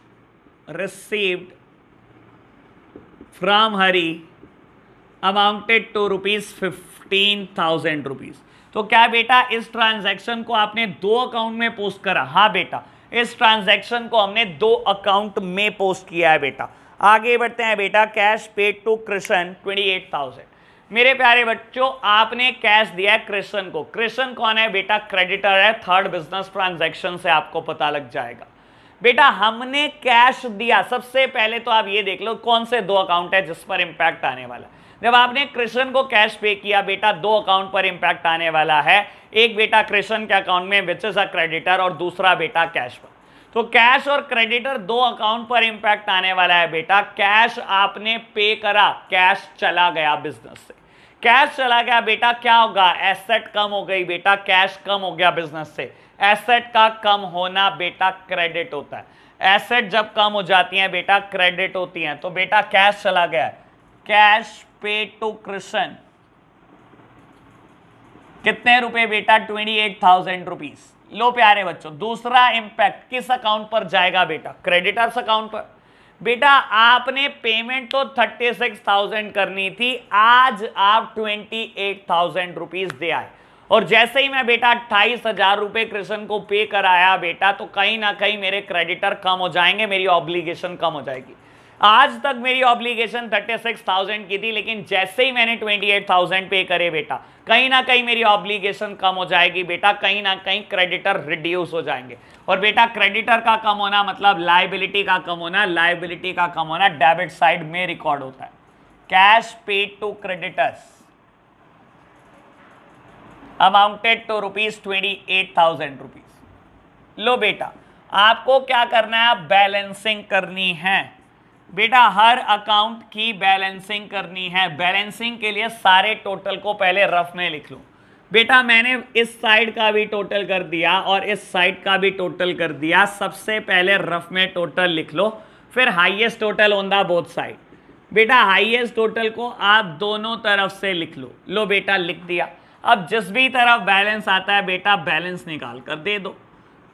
received from Hari amounted to ₹15,000 rupees. तो क्या बेटा इस ट्रांजैक्शन को आपने दो अकाउंट में पोस्ट करा? हाँ बेटा, इस ट्रांजैक्शन को हमने दो अकाउंट में पोस्ट किया है बेटा। आगे बढ़ते हैं बेटा। Cash paid to Krishna 28,000। मेरे प्यारे बच्चों आपने कैश दिया है कृष्ण को। कृष्ण कौन है बेटा? क्रेडिटर है। थर्ड बिजनेस ट्रांजैक्शन से आपको पता लग जाएगा बेटा। हमने कैश दिया, सबसे पहले तो आप ये देख लो कौन से दो अकाउंट है जिस पर इंपैक्ट आने वाला है। जब आपने कृष्ण को कैश पे किया बेटा, दो अकाउंट पर इंपैक्ट आने वाला है। एक बेटा कृष्ण के अकाउंट में विच इज अ क्रेडिटर, और दूसरा बेटा कैश पर। तो कैश और क्रेडिटर दो अकाउंट पर इंपैक्ट आने वाला है बेटा। कैश आपने पे करा, कैश चला गया बिजनेस से। कैश चला गया बेटा, क्या होगा? एसेट कम हो गई बेटा, कैश कम हो गया बिजनेस से। एसेट का कम होना बेटा क्रेडिट होता है। एसेट जब कम हो जाती हैं बेटा क्रेडिट होती हैं। तो बेटा कैश चला गया, कैश पे टू कृष्ण कितने रुपए बेटा? 28,000 रुपीज। लो प्यारे बच्चों दूसरा इंपैक्ट किस अकाउंट पर जाएगा बेटा? क्रेडिटर्स अकाउंट पर। बेटा आपने पेमेंट तो 36,000 करनी थी, आज आप 28,000 रुपीज दे आए। और जैसे ही मैं बेटा 28,000 रुपए कृष्ण को पे कराया बेटा, तो कहीं ना कहीं मेरे क्रेडिटर कम हो जाएंगे, मेरी ऑब्लिगेशन कम हो जाएगी। आज तक मेरी ऑब्लिगेशन 36,000 की थी, लेकिन जैसे ही मैंने 28,000 पे करे बेटा, कहीं ना कहीं मेरी ऑब्लिगेशन कम हो जाएगी बेटा। कहीं ना कहीं क्रेडिटर रिड्यूस हो जाएंगे। और बेटा क्रेडिटर का कम होना मतलब लायबिलिटी का कम होना। लायबिलिटी का कम होना डेबिट साइड में रिकॉर्ड होता है। Cash paid to creditors amounted to ₹28,000 rupees. लो बेटा आपको क्या करना है? आप बैलेंसिंग करनी है बेटा, हर अकाउंट की बैलेंसिंग करनी है। बैलेंसिंग के लिए सारे टोटल को पहले रफ में लिख लो बेटा। मैंने इस साइड का भी टोटल कर दिया और इस साइड का भी टोटल कर दिया। सबसे पहले रफ में टोटल लिख लो, फिर highest total on the both side. बेटा हाईएस्ट टोटल को आप दोनों तरफ से लिख लो। लो बेटा लिख दिया। अब जिस भी तरफ बैलेंस आता है बेटा बैलेंस निकाल कर दे दो।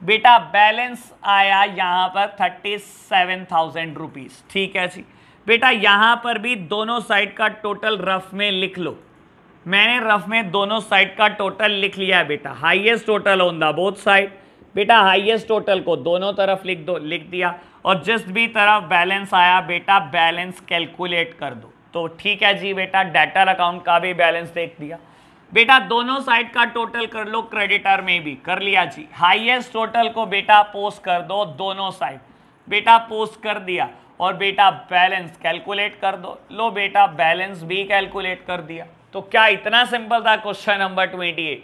बेटा बैलेंस आया यहाँ पर 37,000 रुपीज़, ठीक है जी। बेटा यहाँ पर भी दोनों साइड का टोटल रफ में लिख लो। मैंने रफ में दोनों साइड का टोटल लिख लिया है बेटा, highest total on the both side. बेटा हाईएस्ट टोटल को दोनों तरफ लिख दो, लिख दिया। और जिस भी तरफ बैलेंस आया बेटा बैलेंस कैलकुलेट कर दो। तो ठीक है जी बेटा, डेटर अकाउंट का भी बैलेंस देख दिया। बेटा दोनों साइड का टोटल कर लो, क्रेडिटर में भी कर लिया जी। हाईएस्ट टोटल को बेटा पोस्ट कर दो दोनों साइड, बेटा पोस्ट कर दिया। और बेटा बैलेंस कैलकुलेट कर दो। लो बेटा बैलेंस भी कैलकुलेट कर दिया। तो क्या इतना सिंपल था क्वेश्चन नंबर 28?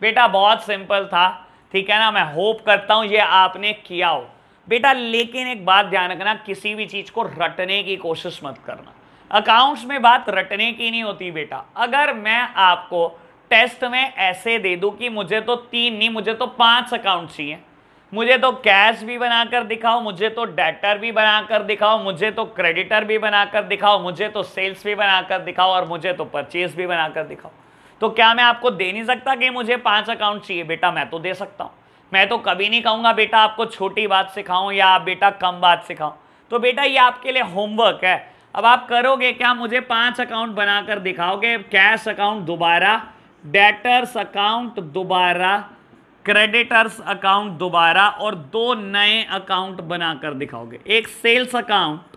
बेटा बहुत सिंपल था, ठीक है ना। मैं होप करता हूं ये आपने किया हो बेटा। लेकिन एक बात ध्यान रखना, किसी भी चीज को रटने की कोशिश मत करना। अकाउंट्स में बात रटने की नहीं होती बेटा। अगर मैं आपको टेस्ट में ऐसे दे दूं कि मुझे तो 3 नहीं, मुझे तो 5 अकाउंट चाहिए, मुझे तो कैश भी बनाकर दिखाओ, मुझे तो डेटर भी बनाकर दिखाओ, मुझे तो क्रेडिटर भी बनाकर दिखाओ, मुझे तो सेल्स भी बनाकर दिखाओ, और मुझे तो परचेज भी बनाकर दिखाओ, तो क्या मैं आपको दे नहीं सकता कि मुझे 5 अकाउंट चाहिए? बेटा मैं तो दे सकता हूं। मैं तो कभी नहीं कहूंगा बेटा आपको छोटी बात सिखाऊं या आप बेटा कम बात सिखाऊं। तो बेटा ये आपके लिए होमवर्क है। अब आप करोगे क्या? मुझे 5 अकाउंट बनाकर दिखाओगे, कैश अकाउंट दोबारा, डेटर्स अकाउंट दोबारा, क्रेडिटर्स अकाउंट दोबारा, और 2 नए अकाउंट बनाकर दिखाओगे, एक सेल्स अकाउंट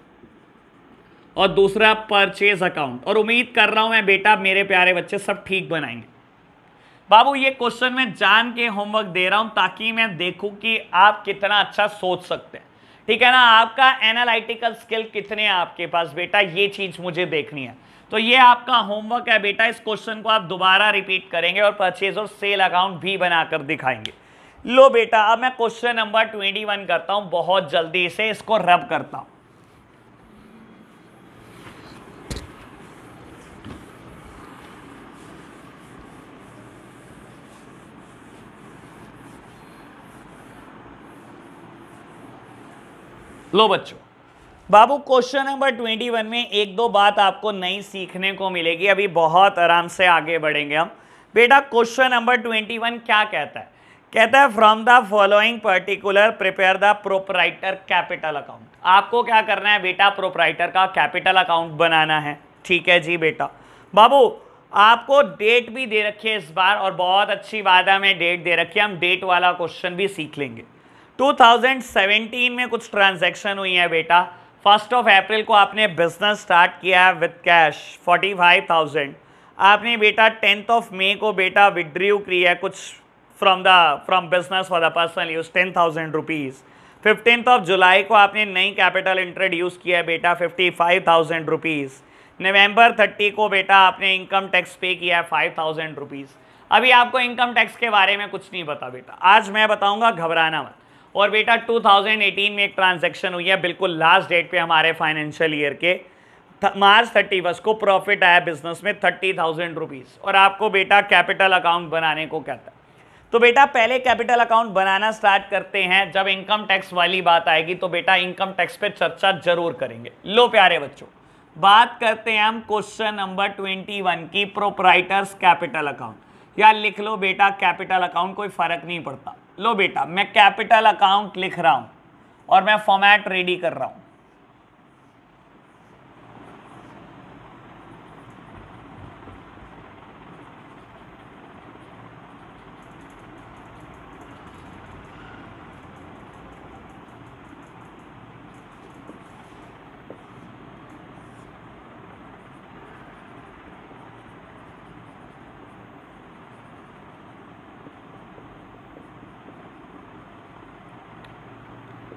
और दूसरा परचेज अकाउंट। और उम्मीद कर रहा हूं मैं बेटा मेरे प्यारे बच्चे सब ठीक बनाएंगे। बाबू ये क्वेश्चन मैं जान के होमवर्क दे रहा हूं ताकि मैं देखूं कि आप कितना अच्छा सोच सकते हैं, ठीक है ना। आपका एनालिटिकल स्किल कितने हैं आपके पास बेटा, ये चीज मुझे देखनी है। तो ये आपका होमवर्क है बेटा। इस क्वेश्चन को आप दोबारा रिपीट करेंगे और परचेज और सेल अकाउंट भी बनाकर दिखाएंगे। लो बेटा अब मैं क्वेश्चन नंबर 21 करता हूं, बहुत जल्दी से इसको रब करता हूं। लो बच्चों, बाबू क्वेश्चन नंबर 21 में एक दो बात आपको नई सीखने को मिलेगी। अभी बहुत आराम से आगे बढ़ेंगे हम। बेटा क्वेश्चन नंबर 21 क्या कहता है? कहता है from the following particular prepare the proprietor capital account. आपको क्या करना है बेटा? प्रोप्राइटर का कैपिटल अकाउंट बनाना है, ठीक है जी बेटा। बाबू आपको डेट भी दे रखी है इस बार, और बहुत अच्छी बात है हमें डेट दे रखी है, हम डेट वाला क्वेश्चन भी सीख लेंगे। 2017 में कुछ ट्रांजैक्शन हुई है बेटा। 1 अप्रैल को आपने बिजनेस स्टार्ट किया है विद कैश 45,000। आपने बेटा 10 मई को बेटा विड्रॉ किया है कुछ from business for the personal use 10,000 rupees. 15 जुलाई को आपने नई कैपिटल इंट्रोड्यूस किया है बेटा 55,000 रुपीज़। नवंबर 30 को बेटा आपने इनकम टैक्स पे किया है 5,000 रुपीज़। अभी आपको इनकम टैक्स के बारे में कुछ नहीं पता बेटा, आज मैं बताऊंगा, घबराना मत। और बेटा 2018 में एक ट्रांजैक्शन हुई है बिल्कुल लास्ट डेट पे हमारे फाइनेंशियल ईयर के, मार्च 31 को प्रॉफिट आया बिजनेस में 30,000 रुपीज़, और आपको बेटा कैपिटल अकाउंट बनाने को कहता है। तो बेटा पहले कैपिटल अकाउंट बनाना स्टार्ट करते हैं, जब इनकम टैक्स वाली बात आएगी तो बेटा इनकम टैक्स पे चर्चा जरूर करेंगे। लो प्यारे बच्चों, बात करते हैं हम क्वेश्चन नंबर 21 की, प्रोप्राइटर्स कैपिटल अकाउंट, या लिख लो बेटा कैपिटल अकाउंट, कोई फर्क नहीं पड़ता। लो बेटा मैं कैपिटल अकाउंट लिख रहा हूं और मैं फॉर्मेट रेडी कर रहा हूं।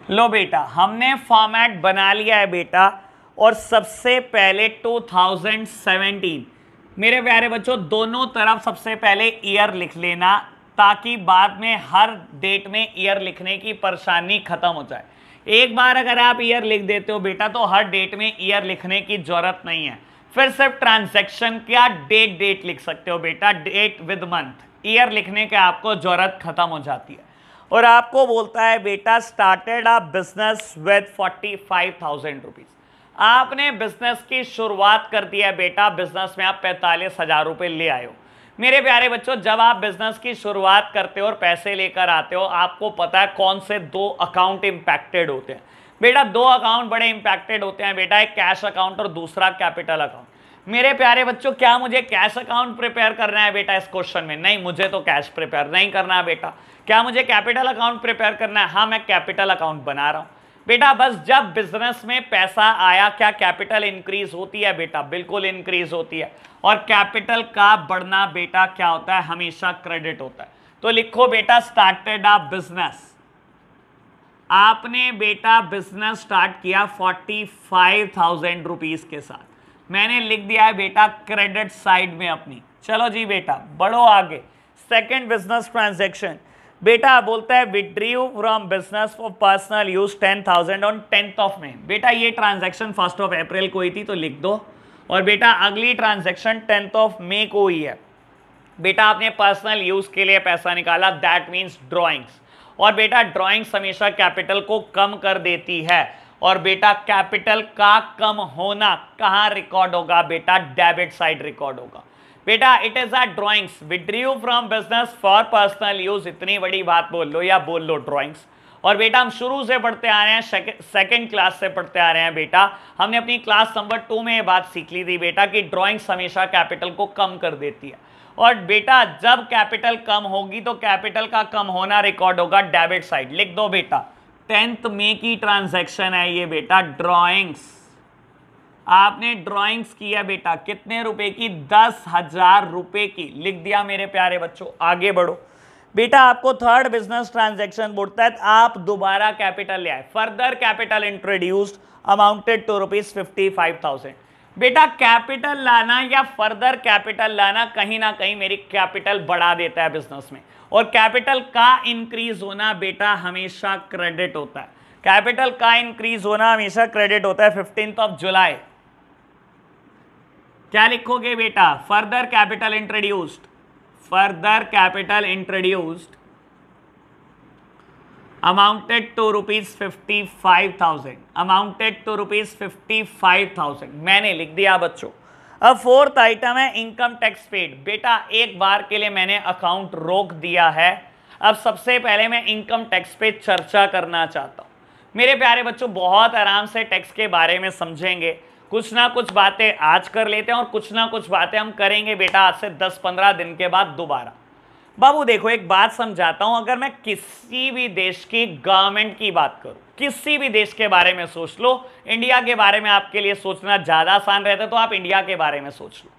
लो बेटा हमने फॉर्मेट बना लिया है बेटा, और सबसे पहले 2017, मेरे प्यारे बच्चों दोनों तरफ सबसे पहले ईयर लिख लेना, ताकि बाद में हर डेट में ईयर लिखने की परेशानी खत्म हो जाए। एक बार अगर आप ईयर लिख देते हो बेटा तो हर डेट में ईयर लिखने की जरूरत नहीं है, फिर सिर्फ ट्रांजैक्शन क्या डेट लिख सकते हो बेटा, डेट विद मंथ। ईयर लिखने के आपको जरूरत खत्म हो जाती है। और आपको बोलता है बेटा started a business with 45,000 rupees. आपने बिजनेस की शुरुआत कर दी है बेटा, बिजनेस में आप 45,000 रुपए ले आए हो। मेरे प्यारे बच्चों, जब आप बिजनेस की शुरुआत करते हो और पैसे लेकर आते हो, आपको पता है कौन से दो अकाउंट इंपैक्टेड होते हैं। बेटा दो अकाउंट बड़े इंपैक्टेड होते हैं बेटा, एक कैश अकाउंट और दूसरा कैपिटल अकाउंट। मेरे प्यारे बच्चों, क्या मुझे कैश अकाउंट प्रिपेयर करना है बेटा इस क्वेश्चन में? नहीं, मुझे तो कैश प्रिपेयर नहीं करना है बेटा। क्या मुझे कैपिटल अकाउंट प्रिपेयर करना है? हाँ, मैं कैपिटल अकाउंट बना रहा हूं बेटा। बस जब बिजनेस में पैसा आया, क्या कैपिटल इंक्रीज होती है बेटा? बिल्कुल इंक्रीज होती है। और कैपिटल का बढ़ना बेटा क्या होता है? हमेशा क्रेडिट होता है। तो लिखो बेटा, स्टार्टेड अ बिजनेस। आपने बेटा बिजनेस स्टार्ट किया 45,000 रुपीज के साथ। मैंने लिख दिया है बेटा क्रेडिट साइड में अपनी। चलो जी बेटा, बढ़ो आगे। सेकेंड बिजनेस ट्रांजेक्शन बेटा बोलता है withdrew from business for personal use 10,000 on 10th of May. बेटा ये ट्रांजैक्शन 1 अप्रैल को हुई थी, तो लिख दो। और बेटा अगली ट्रांजैक्शन 10th ऑफ मई को हुई है। बेटा आपने पर्सनल यूज के लिए पैसा निकाला, दैट मीन्स ड्रॉइंग्स। और बेटा ड्रॉइंग्स हमेशा कैपिटल को कम कर देती है। और बेटा कैपिटल का कम होना कहां रिकॉर्ड होगा बेटा? डेबिट साइड रिकॉर्ड होगा बेटा। It is a drawings विड्रीव from business for personal use. इतनी बड़ी बात बोल लो या बोल लो ड्रॉइंग्स। और बेटा हम शुरू से पढ़ते आ रहे हैं, सेकेंड क्लास से पढ़ते आ रहे हैं बेटा। हमने अपनी क्लास नंबर 2 में ये बात सीख ली थी बेटा कि ड्रॉइंग्स हमेशा कैपिटल को कम कर देती है। और बेटा जब कैपिटल कम होगी तो कैपिटल का कम होना रिकॉर्ड होगा डेबिट साइड। लिख दो बेटा, 10th मई की ट्रांजैक्शन है ये बेटा, ड्रॉइंग्स। आपने ड्रॉइंग्स किया बेटा, कितने रुपए की? 10,000 रुपए की। लिख दिया मेरे प्यारे बच्चों, आगे बढ़ो बेटा। आपको थर्ड बिजनेस ट्रांजैक्शन बोलता है आप दोबारा कैपिटल ले आए। Further capital introduced amounted to ₹55,000। बेटा कैपिटल लाना या फर्दर कैपिटल लाना कहीं ना कहीं मेरी कैपिटल बढ़ा देता है बिजनेस में। और कैपिटल का इंक्रीज होना बेटा हमेशा क्रेडिट होता है। कैपिटल का इंक्रीज होना हमेशा क्रेडिट होता है। 15th ऑफ जुलाई क्या लिखोगे बेटा? Further capital introduced, further capital introduced amounted to ₹55,000, amounted to ₹55,000। मैंने लिख दिया बच्चों। अब फोर्थ आइटम है इनकम टैक्स पेड। बेटा एक बार के लिए मैंने अकाउंट रोक दिया है। अब सबसे पहले मैं इनकम टैक्स पे चर्चा करना चाहता हूं। मेरे प्यारे बच्चों, बहुत आराम से टैक्स के बारे में समझेंगे। कुछ ना कुछ बातें आज कर लेते हैं और कुछ ना कुछ बातें हम करेंगे बेटा आज से 10-15 दिन के बाद दोबारा। बाबू देखो, एक बात समझाता हूं। अगर मैं किसी भी देश की गवर्नमेंट की बात करूं, किसी भी देश के बारे में सोच लो, इंडिया के बारे में आपके लिए सोचना ज्यादा आसान रहता है, तो आप इंडिया के बारे में सोच लो।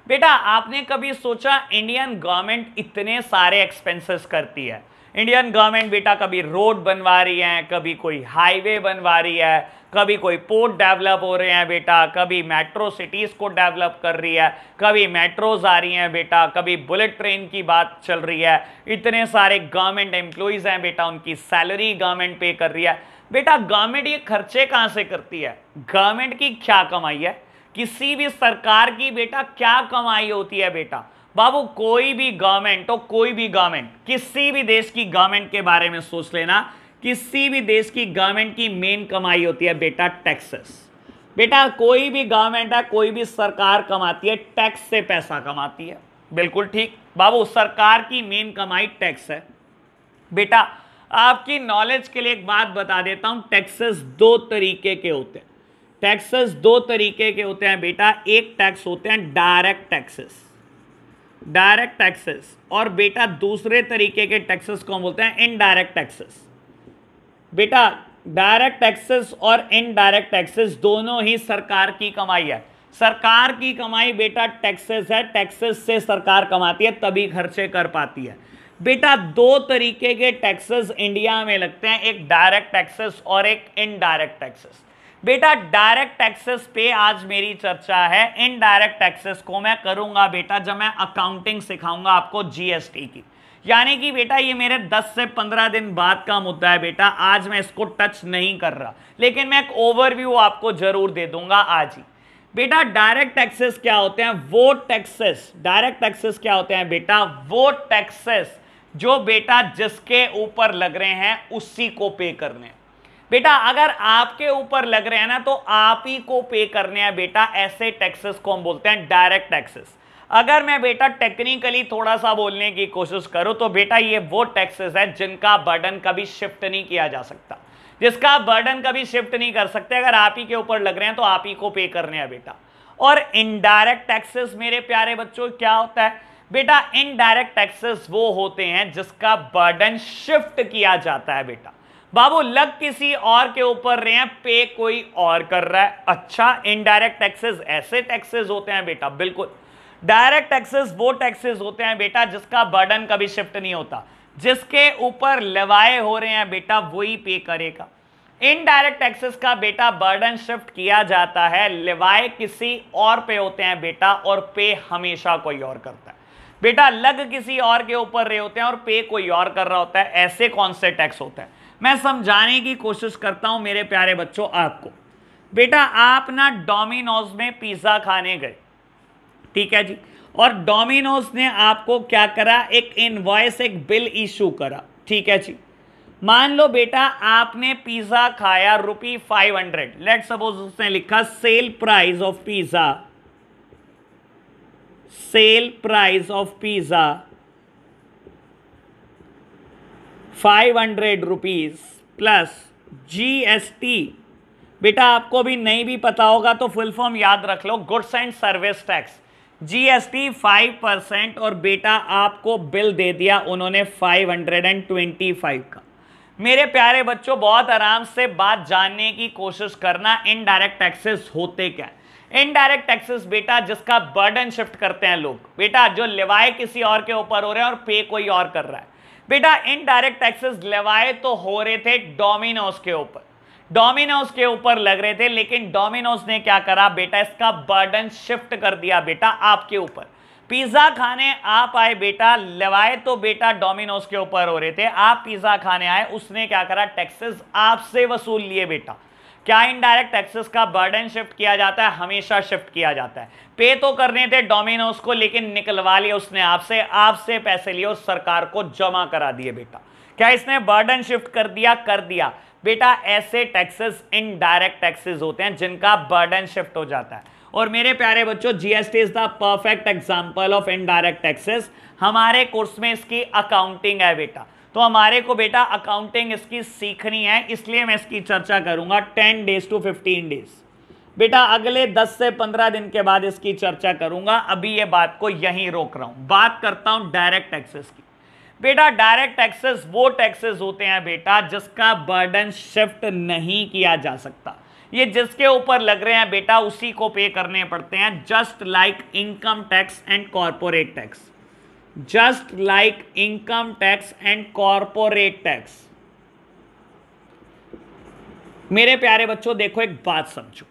बेटा आपने कभी सोचा इंडियन गवर्नमेंट इतने सारे एक्सपेंसेस करती है? इंडियन गवर्नमेंट बेटा कभी रोड बनवा रही है, कभी कोई हाईवे बनवा रही है, कभी कोई पोर्ट डेवलप हो रहे हैं बेटा, कभी मेट्रो सिटीज को डेवलप कर रही है, कभी मेट्रोज आ रही हैं बेटा, कभी बुलेट ट्रेन की बात चल रही है। इतने सारे गवर्नमेंट एम्प्लॉइज हैं बेटा, उनकी सैलरी गवर्नमेंट पे कर रही है। बेटा गवर्नमेंट ये खर्चे कहां से करती है? गवर्नमेंट की क्या कमाई है? किसी भी सरकार की बेटा क्या कमाई होती है बेटा? बाबू कोई भी गवर्नमेंट, तो कोई भी गवर्नमेंट, किसी भी देश की गवर्नमेंट के बारे में सोच लेना, किसी भी देश की गवर्नमेंट की मेन कमाई होती है बेटा टैक्सेस। बेटा कोई भी गवर्नमेंट है, कोई भी सरकार कमाती है, टैक्स से पैसा कमाती है। बिल्कुल ठीक बाबू, सरकार की मेन कमाई टैक्स है। बेटा आपकी नॉलेज के लिए एक बात बता देता हूं, टैक्सेस दो तरीके के होते हैं। टैक्सेस दो तरीके के होते हैं बेटा। एक टैक्स होते हैं डायरेक्ट टैक्सेस, डायरेक्ट टैक्सेस, और बेटा दूसरे तरीके के टैक्सेस को हम बोलते हैं इनडायरेक्ट टैक्सेस। बेटा डायरेक्ट टैक्सेस और इनडायरेक्ट टैक्सेस दोनों ही सरकार की कमाई है। सरकार की कमाई बेटा टैक्सेस है, टैक्सेस से सरकार कमाती है, तभी खर्चे कर पाती है। बेटा दो तरीके के टैक्सेस इंडिया में लगते हैं, एक डायरेक्ट टैक्सेस और एक इनडायरेक्ट टैक्सेस। बेटा डायरेक्ट टैक्सेस पे आज मेरी चर्चा है। इनडायरेक्ट टैक्सेस को मैं करूंगा बेटा जब मैं अकाउंटिंग सिखाऊंगा आपको जीएसटी की, यानी कि बेटा ये मेरे 10 से 15 दिन बाद का मुद्दा है बेटा। आज मैं इसको टच नहीं कर रहा, लेकिन मैं एक ओवरव्यू आपको जरूर दे दूंगा आज ही। बेटा डायरेक्ट टैक्सेस क्या होते हैं? वो टैक्सेस, डायरेक्ट टैक्सेस क्या होते हैं बेटा? वो टैक्सेस जो बेटा जिसके ऊपर लग रहे हैं उसी को पे करने हैं। बेटा अगर आपके ऊपर लग रहे हैं ना, तो आप ही को पे करने हैं बेटा। ऐसे टैक्सेस को हम बोलते हैं डायरेक्ट टैक्सेस। अगर मैं बेटा टेक्निकली थोड़ा सा बोलने की कोशिश करूं तो बेटा ये वो टैक्सेस है जिनका बर्डन कभी शिफ्ट नहीं किया जा सकता, जिसका बर्डन कभी शिफ्ट नहीं कर सकते। अगर आप ही के ऊपर लग रहे हैं तो आप ही को पे करने हैं बेटा। और इनडायरेक्ट टैक्सेस मेरे प्यारे बच्चों क्या होता है बेटा? इनडायरेक्ट टैक्सेस वो होते हैं जिसका बर्डन शिफ्ट किया जाता है बेटा। बाबू लग किसी और के ऊपर रहे हैं, पे कोई और कर रहा है। अच्छा, इनडायरेक्ट टैक्सेस ऐसे टैक्सेस होते हैं बेटा, बिल्कुल। डायरेक्ट टैक्सेस वो टैक्सेस होते हैं बेटा जिसका बर्डन कभी शिफ्ट नहीं होता, जिसके ऊपर लेवाए हो रहे हैं बेटा वही पे करेगा। इनडायरेक्ट टैक्सेस का बेटा बर्डन शिफ्ट किया जाता है, लेवाए किसी और पे होते हैं बेटा और पे हमेशा कोई और करता है बेटा। लग किसी और के ऊपर रहे होते हैं और पे कोई और कर रहा होता है। ऐसे कौन से टैक्स होते हैं मैं समझाने की कोशिश करता हूं मेरे प्यारे बच्चों आपको। बेटा आप ना डोमिनोज में पिज्जा खाने गए, ठीक है जी, और डोमिनोज ने आपको क्या करा? एक इनवॉइस, एक बिल इशू करा, ठीक है जी। मान लो बेटा आपने पिज्जा खाया ₹500, लेट सपोज उसने लिखा sale price of pizza, sale price of pizza ₹500 plus GST। बेटा आपको भी नहीं भी पता होगा तो फुल फॉर्म याद रख लो, goods and service tax. GST 5% और बेटा आपको बिल दे दिया उन्होंने 525 का। मेरे प्यारे बच्चों बहुत आराम से बात जानने की कोशिश करना, इनडायरेक्ट टैक्सेस होते क्या है। इनडायरेक्ट टैक्सेस बेटा जिसका बर्डन शिफ्ट करते हैं लोग बेटा, जो लेवाए किसी और के ऊपर हो रहे हैं और पे कोई और कर रहा है बेटा। इनडायरेक्ट टैक्सेस लेवाए तो हो रहे थे डोमिनोज के ऊपर, डोमिनोज के ऊपर लग रहे थे, लेकिन डोमिनोज ने क्या करा बेटा? इसका बर्डन शिफ्ट कर दिया बेटा आपके ऊपर। पिज्जा खाने आप आए बेटा, लेवाए तो बेटा डोमिनोज के ऊपर हो रहे थे, आप पिज्जा खाने आए, उसने क्या करा? टैक्सेस आपसे वसूल लिए बेटा। क्या इनडायरेक्ट टैक्सेस का बर्डन शिफ्ट किया जाता है? हमेशा शिफ्ट किया जाता है। पे तो करने थे डोमिनोज को, लेकिन निकलवा लिया उसने आपसे, आपसे पैसे लिए और सरकार को जमा करा दिए बेटा। क्या इसने बर्डन शिफ्ट कर दिया? कर दिया बेटा। ऐसे टैक्सेस इनडायरेक्ट टैक्सेस होते हैं जिनका बर्डन शिफ्ट हो जाता है। और मेरे प्यारे बच्चों GST is the perfect example of indirect taxes. हमारे कोर्स में इसकी अकाउंटिंग है बेटा, तो हमारे को बेटा अकाउंटिंग इसकी सीखनी है, इसलिए मैं इसकी चर्चा करूंगा 10 days to 15 days बेटा। अगले 10 से 15 दिन के बाद इसकी चर्चा करूंगा। अभी ये बात को यहीं रोक रहा हूं, बात करता हूं डायरेक्ट टैक्सेस की। बेटा डायरेक्ट टैक्सेस वो टैक्सेस होते हैं बेटा जिसका बर्डन शिफ्ट नहीं किया जा सकता। ये जिसके ऊपर लग रहे हैं बेटा उसी को पे करने पड़ते हैं, just like income tax and corporate tax, just like income tax and corporate tax. मेरे प्यारे बच्चों देखो एक बात समझो,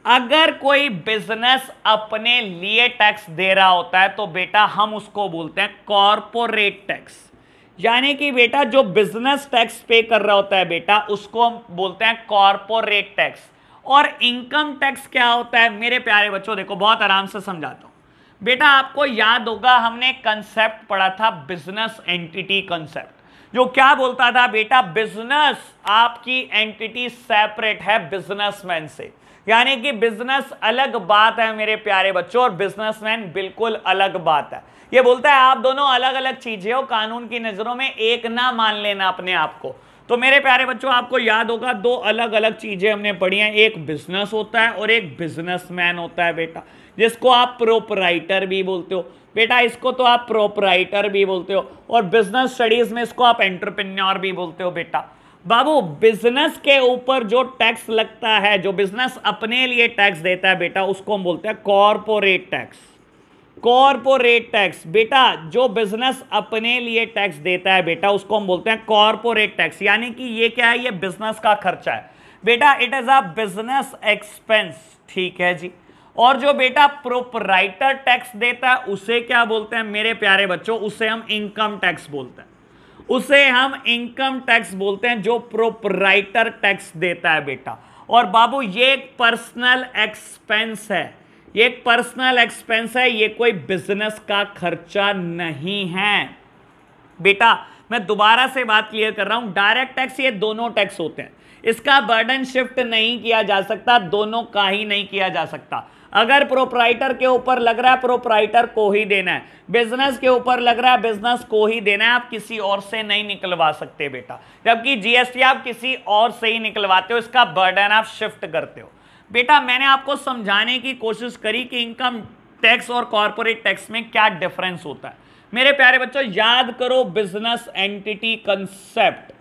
अगर कोई बिजनेस अपने लिए टैक्स दे रहा होता है तो बेटा हम उसको बोलते हैं कॉर्पोरेट टैक्स। यानी कि बेटा जो बिजनेस टैक्स पे कर रहा होता है बेटा उसको हम बोलते हैं कॉर्पोरेट टैक्स। और इनकम टैक्स क्या होता है मेरे प्यारे बच्चों? देखो बहुत आराम से समझाता हूं बेटा। आपको याद होगा हमने कंसेप्ट पढ़ा था बिजनेस एंटिटी कंसेप्ट, जो क्या बोलता था बेटा? बिजनेस आपकी एंटिटी सेपरेट है बिजनेसमैन से, यानी कि बिजनेस अलग बात है मेरे प्यारे बच्चों और बिजनेसमैन बिल्कुल अलग बात है। ये बोलता है आप दोनों अलग अलग चीजें हो, कानून की नजरों में एक ना मान लेना अपने आप को। तो मेरे प्यारे बच्चों आपको याद होगा दो अलग अलग चीजें हमने पढ़ी हैं, एक बिजनेस होता है और एक बिजनेसमैन होता है बेटा, जिसको आप प्रोपराइटर भी बोलते हो बेटा, इसको तो आप प्रोपराइटर भी बोलते हो, और बिजनेस स्टडीज में इसको आप एंटरप्रेन्योर भी बोलते हो बेटा। बाबू बिजनेस के ऊपर जो टैक्स लगता है, जो बिजनेस अपने लिए टैक्स देता है बेटा, उसको हम बोलते हैं कॉर्पोरेट टैक्स। कॉर्पोरेट टैक्स बेटा जो बिजनेस अपने लिए टैक्स देता है बेटा उसको हम बोलते हैं कॉर्पोरेट टैक्स। यानी कि ये क्या है? ये बिजनेस का खर्चा है बेटा, it is a business expense, ठीक है जी। और जो बेटा प्रोपराइटर टैक्स देता है उसे क्या बोलते हैं मेरे प्यारे बच्चों? उसे हम इनकम टैक्स बोलते हैं, उसे हम इनकम टैक्स बोलते हैं जो प्रोपराइटर टैक्स देता है बेटा। और बाबू ये एक पर्सनल एक्सपेंस है, ये एक पर्सनल एक्सपेंस है, ये कोई बिजनेस का खर्चा नहीं है बेटा। मैं दोबारा से बात क्लियर कर रहा हूं, डायरेक्ट टैक्स ये दोनों टैक्स होते हैं, इसका बर्डन शिफ्ट नहीं किया जा सकता, दोनों का ही नहीं किया जा सकता। अगर प्रोप्राइटर के ऊपर लग रहा है प्रोप्राइटर को ही देना है, बिजनेस के ऊपर लग रहा है बिजनेस को ही देना है, आप किसी और से नहीं निकलवा सकते बेटा। जबकि जीएसटी आप किसी और से ही निकलवाते हो, इसका बर्डन आप शिफ्ट करते हो। बेटा मैंने आपको समझाने की कोशिश करी कि इनकम टैक्स और कॉर्पोरेट टैक्स में क्या डिफरेंस होता है। मेरे प्यारे बच्चों याद करो बिजनेस एंटिटी कंसेप्ट,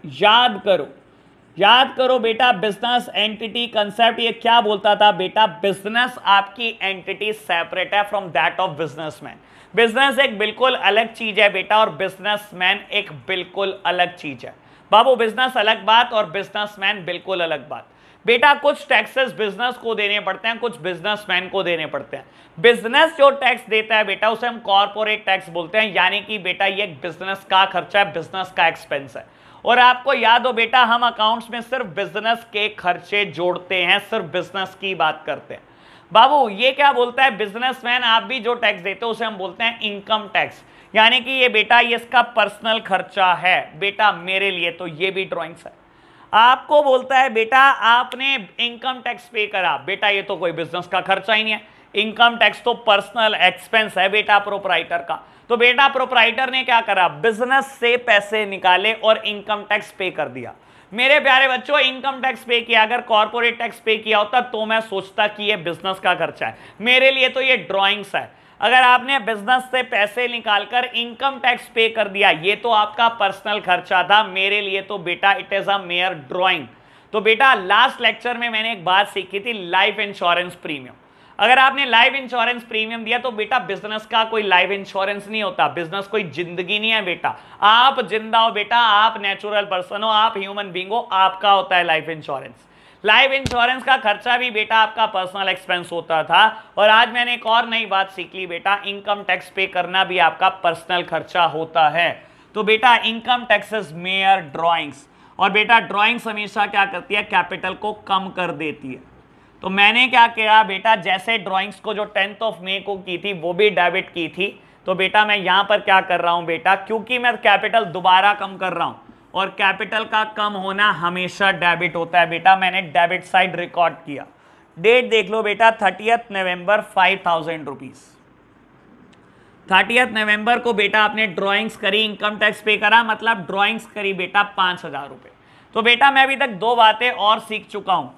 याद करो बेटा बिजनेस एंटिटी कंसेप्ट। ये क्या बोलता था बेटा, बिजनेस आपकी एंटिटी सेपरेट है from that of businessman. Business एक बिल्कुल अलग चीज है बेटा और बिजनेसमैन एक बिल्कुल अलग चीज है बाबू। बिजनेस अलग बात और बिजनेसमैन बिल्कुल अलग बात बेटा। कुछ टैक्सेस बिजनेस को देने पड़ते हैं, कुछ बिजनेसमैन को देने पड़ते हैं। बिजनेस जो टैक्स देता है बेटा उसे हम कॉर्पोरेट टैक्स बोलते हैं, यानी कि बेटा ये बिजनेस का खर्चा है, बिजनेस का एक्सपेंस है। और आपको याद हो बेटा हम अकाउंट्स में सिर्फ बिजनेस के खर्चे जोड़ते हैं, सिर्फ बिजनेस की बात करते हैं बाबू। ये क्या बोलता है बिजनेसमैन आप भी जो टैक्स देते हो उसे हम बोलते हैं इनकम टैक्स, यानी कि ये बेटा ये इसका पर्सनल खर्चा है बेटा मेरे लिए, तो ये भी ड्रॉइंग्स है। आपको बोलता है बेटा आपने इनकम टैक्स पे करा, बेटा ये तो कोई बिजनेस का खर्चा ही नहीं है, इनकम टैक्स तो पर्सनल एक्सपेंस है बेटा प्रोप्राइटर का। तो बेटा प्रोप्राइटर ने क्या करा, बिजनेस से पैसे निकाले और इनकम टैक्स पे कर दिया। मेरे प्यारे बच्चों इनकम टैक्स पे किया, अगर कॉर्पोरेट टैक्स पे किया होता तो मैं सोचता कि ये बिजनेस का खर्चा है, मेरे लिए तो ये ड्रॉइंग्स है। अगर आपने बिजनेस से पैसे निकालकर इनकम टैक्स पे कर दिया, ये तो आपका पर्सनल खर्चा था, मेरे लिए तो बेटा it is a mayor drawing. तो बेटा लास्ट लेक्चर में मैंने एक बात सीखी थी, लाइफ इंश्योरेंस प्रीमियम। अगर आपने लाइफ इंश्योरेंस प्रीमियम दिया तो बेटा बिजनेस का कोई लाइफ इंश्योरेंस नहीं होता, बिजनेस कोई जिंदगी नहीं है बेटा। आप जिंदा हो बेटा, आप नेचुरल पर्सन हो, आप ह्यूमन बीइंग हो, आपका होता है लाइफ इंश्योरेंस। लाइफ इंश्योरेंस का खर्चा भी बेटा आपका पर्सनल एक्सपेंस होता था। और आज मैंने एक और नई बात सीख ली बेटा, इनकम टैक्स पे करना भी आपका पर्सनल खर्चा होता है। तो बेटा इनकम टैक्सेस मेयर ड्रॉइंग्स, और बेटा ड्रॉइंग्स हमेशा क्या करती है, कैपिटल को कम कर देती है। तो मैंने क्या किया बेटा, जैसे ड्राइंग्स को जो 10 मई को की थी वो भी डेबिट की थी, तो बेटा मैं यहां पर क्या कर रहा हूं बेटा, क्योंकि मैं कैपिटल दोबारा कम कर रहा हूं और कैपिटल का कम होना हमेशा डेबिट होता है बेटा, मैंने डेबिट साइड रिकॉर्ड किया। डेट देख लो बेटा 30 नवंबर 5000 रुपीज। 30 नवंबर को बेटा आपने ड्राइंग्स करी, इनकम टैक्स पे करा, मतलब ड्राइंग्स करी बेटा 5000 रुपए। तो बेटा मैं अभी तक दो बातें और सीख चुका हूं,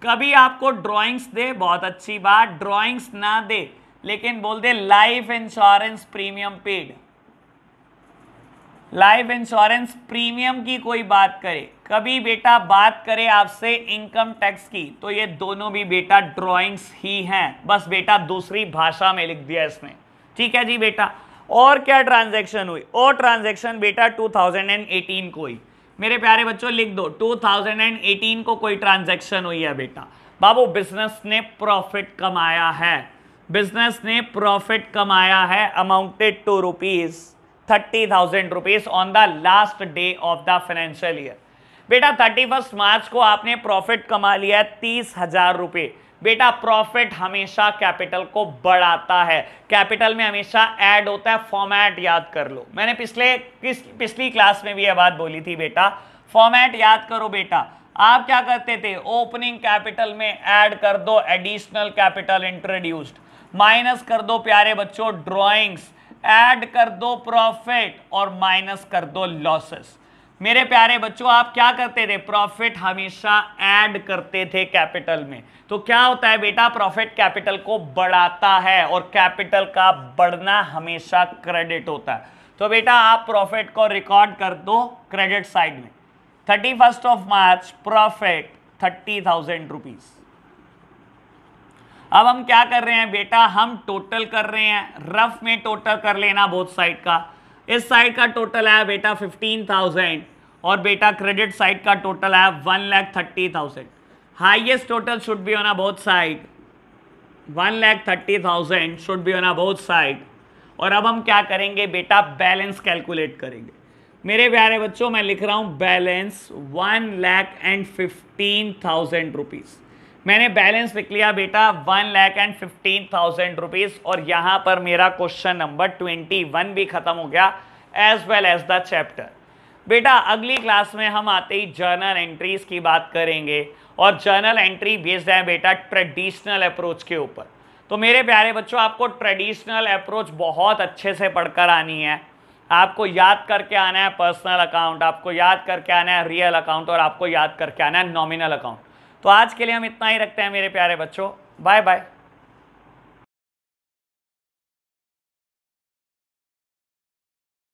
कभी आपको ड्राइंग्स दे बहुत अच्छी बात, ड्राइंग्स ना दे लेकिन बोल दे life insurance premium paid, life insurance premium की कोई बात करे, कभी बेटा बात करे आपसे इनकम टैक्स की, तो ये दोनों भी बेटा ड्राइंग्स ही हैं, बस बेटा दूसरी भाषा में लिख दिया इसने। ठीक है जी बेटा। और क्या ट्रांजैक्शन हुई, और ट्रांजैक्शन बेटा 2018 को हुई। मेरे प्यारे बच्चों लिख दो 2018 को कोई ट्रांजैक्शन हुई है बेटा। बाबू बिजनेस ने प्रॉफिट कमाया है, बिजनेस ने प्रॉफिट कमाया है amounted to rupees 30,000 rupees on the last day of the financial year. बेटा 31 मार्च को आपने प्रॉफिट कमा लिया है 30,000 रुपए। बेटा प्रॉफिट हमेशा कैपिटल को बढ़ाता है, कैपिटल में हमेशा ऐड होता है, फॉर्मेट याद कर लो, मैंने पिछली क्लास में भी यह बात बोली थी बेटा, फॉर्मेट याद करो बेटा। आप क्या करते थे, ओपनिंग कैपिटल में ऐड कर दो एडिशनल कैपिटल इंट्रोड्यूस्ड, माइनस कर दो प्यारे बच्चों ड्रॉइंग्स, ऐड कर दो प्रॉफिट और माइनस कर दो लॉसेस। मेरे प्यारे बच्चों आप क्या करते थे, प्रॉफिट हमेशा ऐड करते थे कैपिटल में, तो क्या होता है बेटा प्रॉफिट कैपिटल को बढ़ाता है और कैपिटल का बढ़ना हमेशा क्रेडिट होता है। तो बेटा आप प्रॉफिट को रिकॉर्ड कर दो क्रेडिट साइड में, 31 मार्च प्रॉफिट 30,000 रुपीज। अब हम क्या कर रहे हैं बेटा, हम टोटल कर रहे हैं, रफ में टोटल कर लेना बोथ साइड का। इस साइड का टोटल है बेटा 15,000 और बेटा क्रेडिट साइड का टोटल है 1,30,000। Highest total should be on both side, 1,30,000 should be on both side. और अब हम क्या करेंगे बेटा, बैलेंस कैलकुलेट करेंगे। मेरे प्यारे बच्चों मैं लिख रहा हूं बैलेंस 1,15,000 रुपीज। मैंने बैलेंस लिख लिया बेटा 1,15,000 रुपीज और यहां पर मेरा क्वेश्चन नंबर 21 भी खत्म हो गया as well as the chapter. बेटा अगली क्लास में हम आते ही जर्नल एंट्रीज की बात करेंगे और जर्नल एंट्री बेस्ड है बेटा ट्रेडिशनल अप्रोच के ऊपर। तो मेरे प्यारे बच्चों, आपको ट्रेडिशनल अप्रोच बहुत अच्छे से पढ़कर आनी है। आपको याद करके आना है पर्सनल अकाउंट, आपको याद करके आना है रियल अकाउंट, और आपको याद करके आना है नॉमिनल अकाउंट। तो आज के लिए हम इतना ही रखते हैं मेरे प्यारे बच्चों। Bye bye.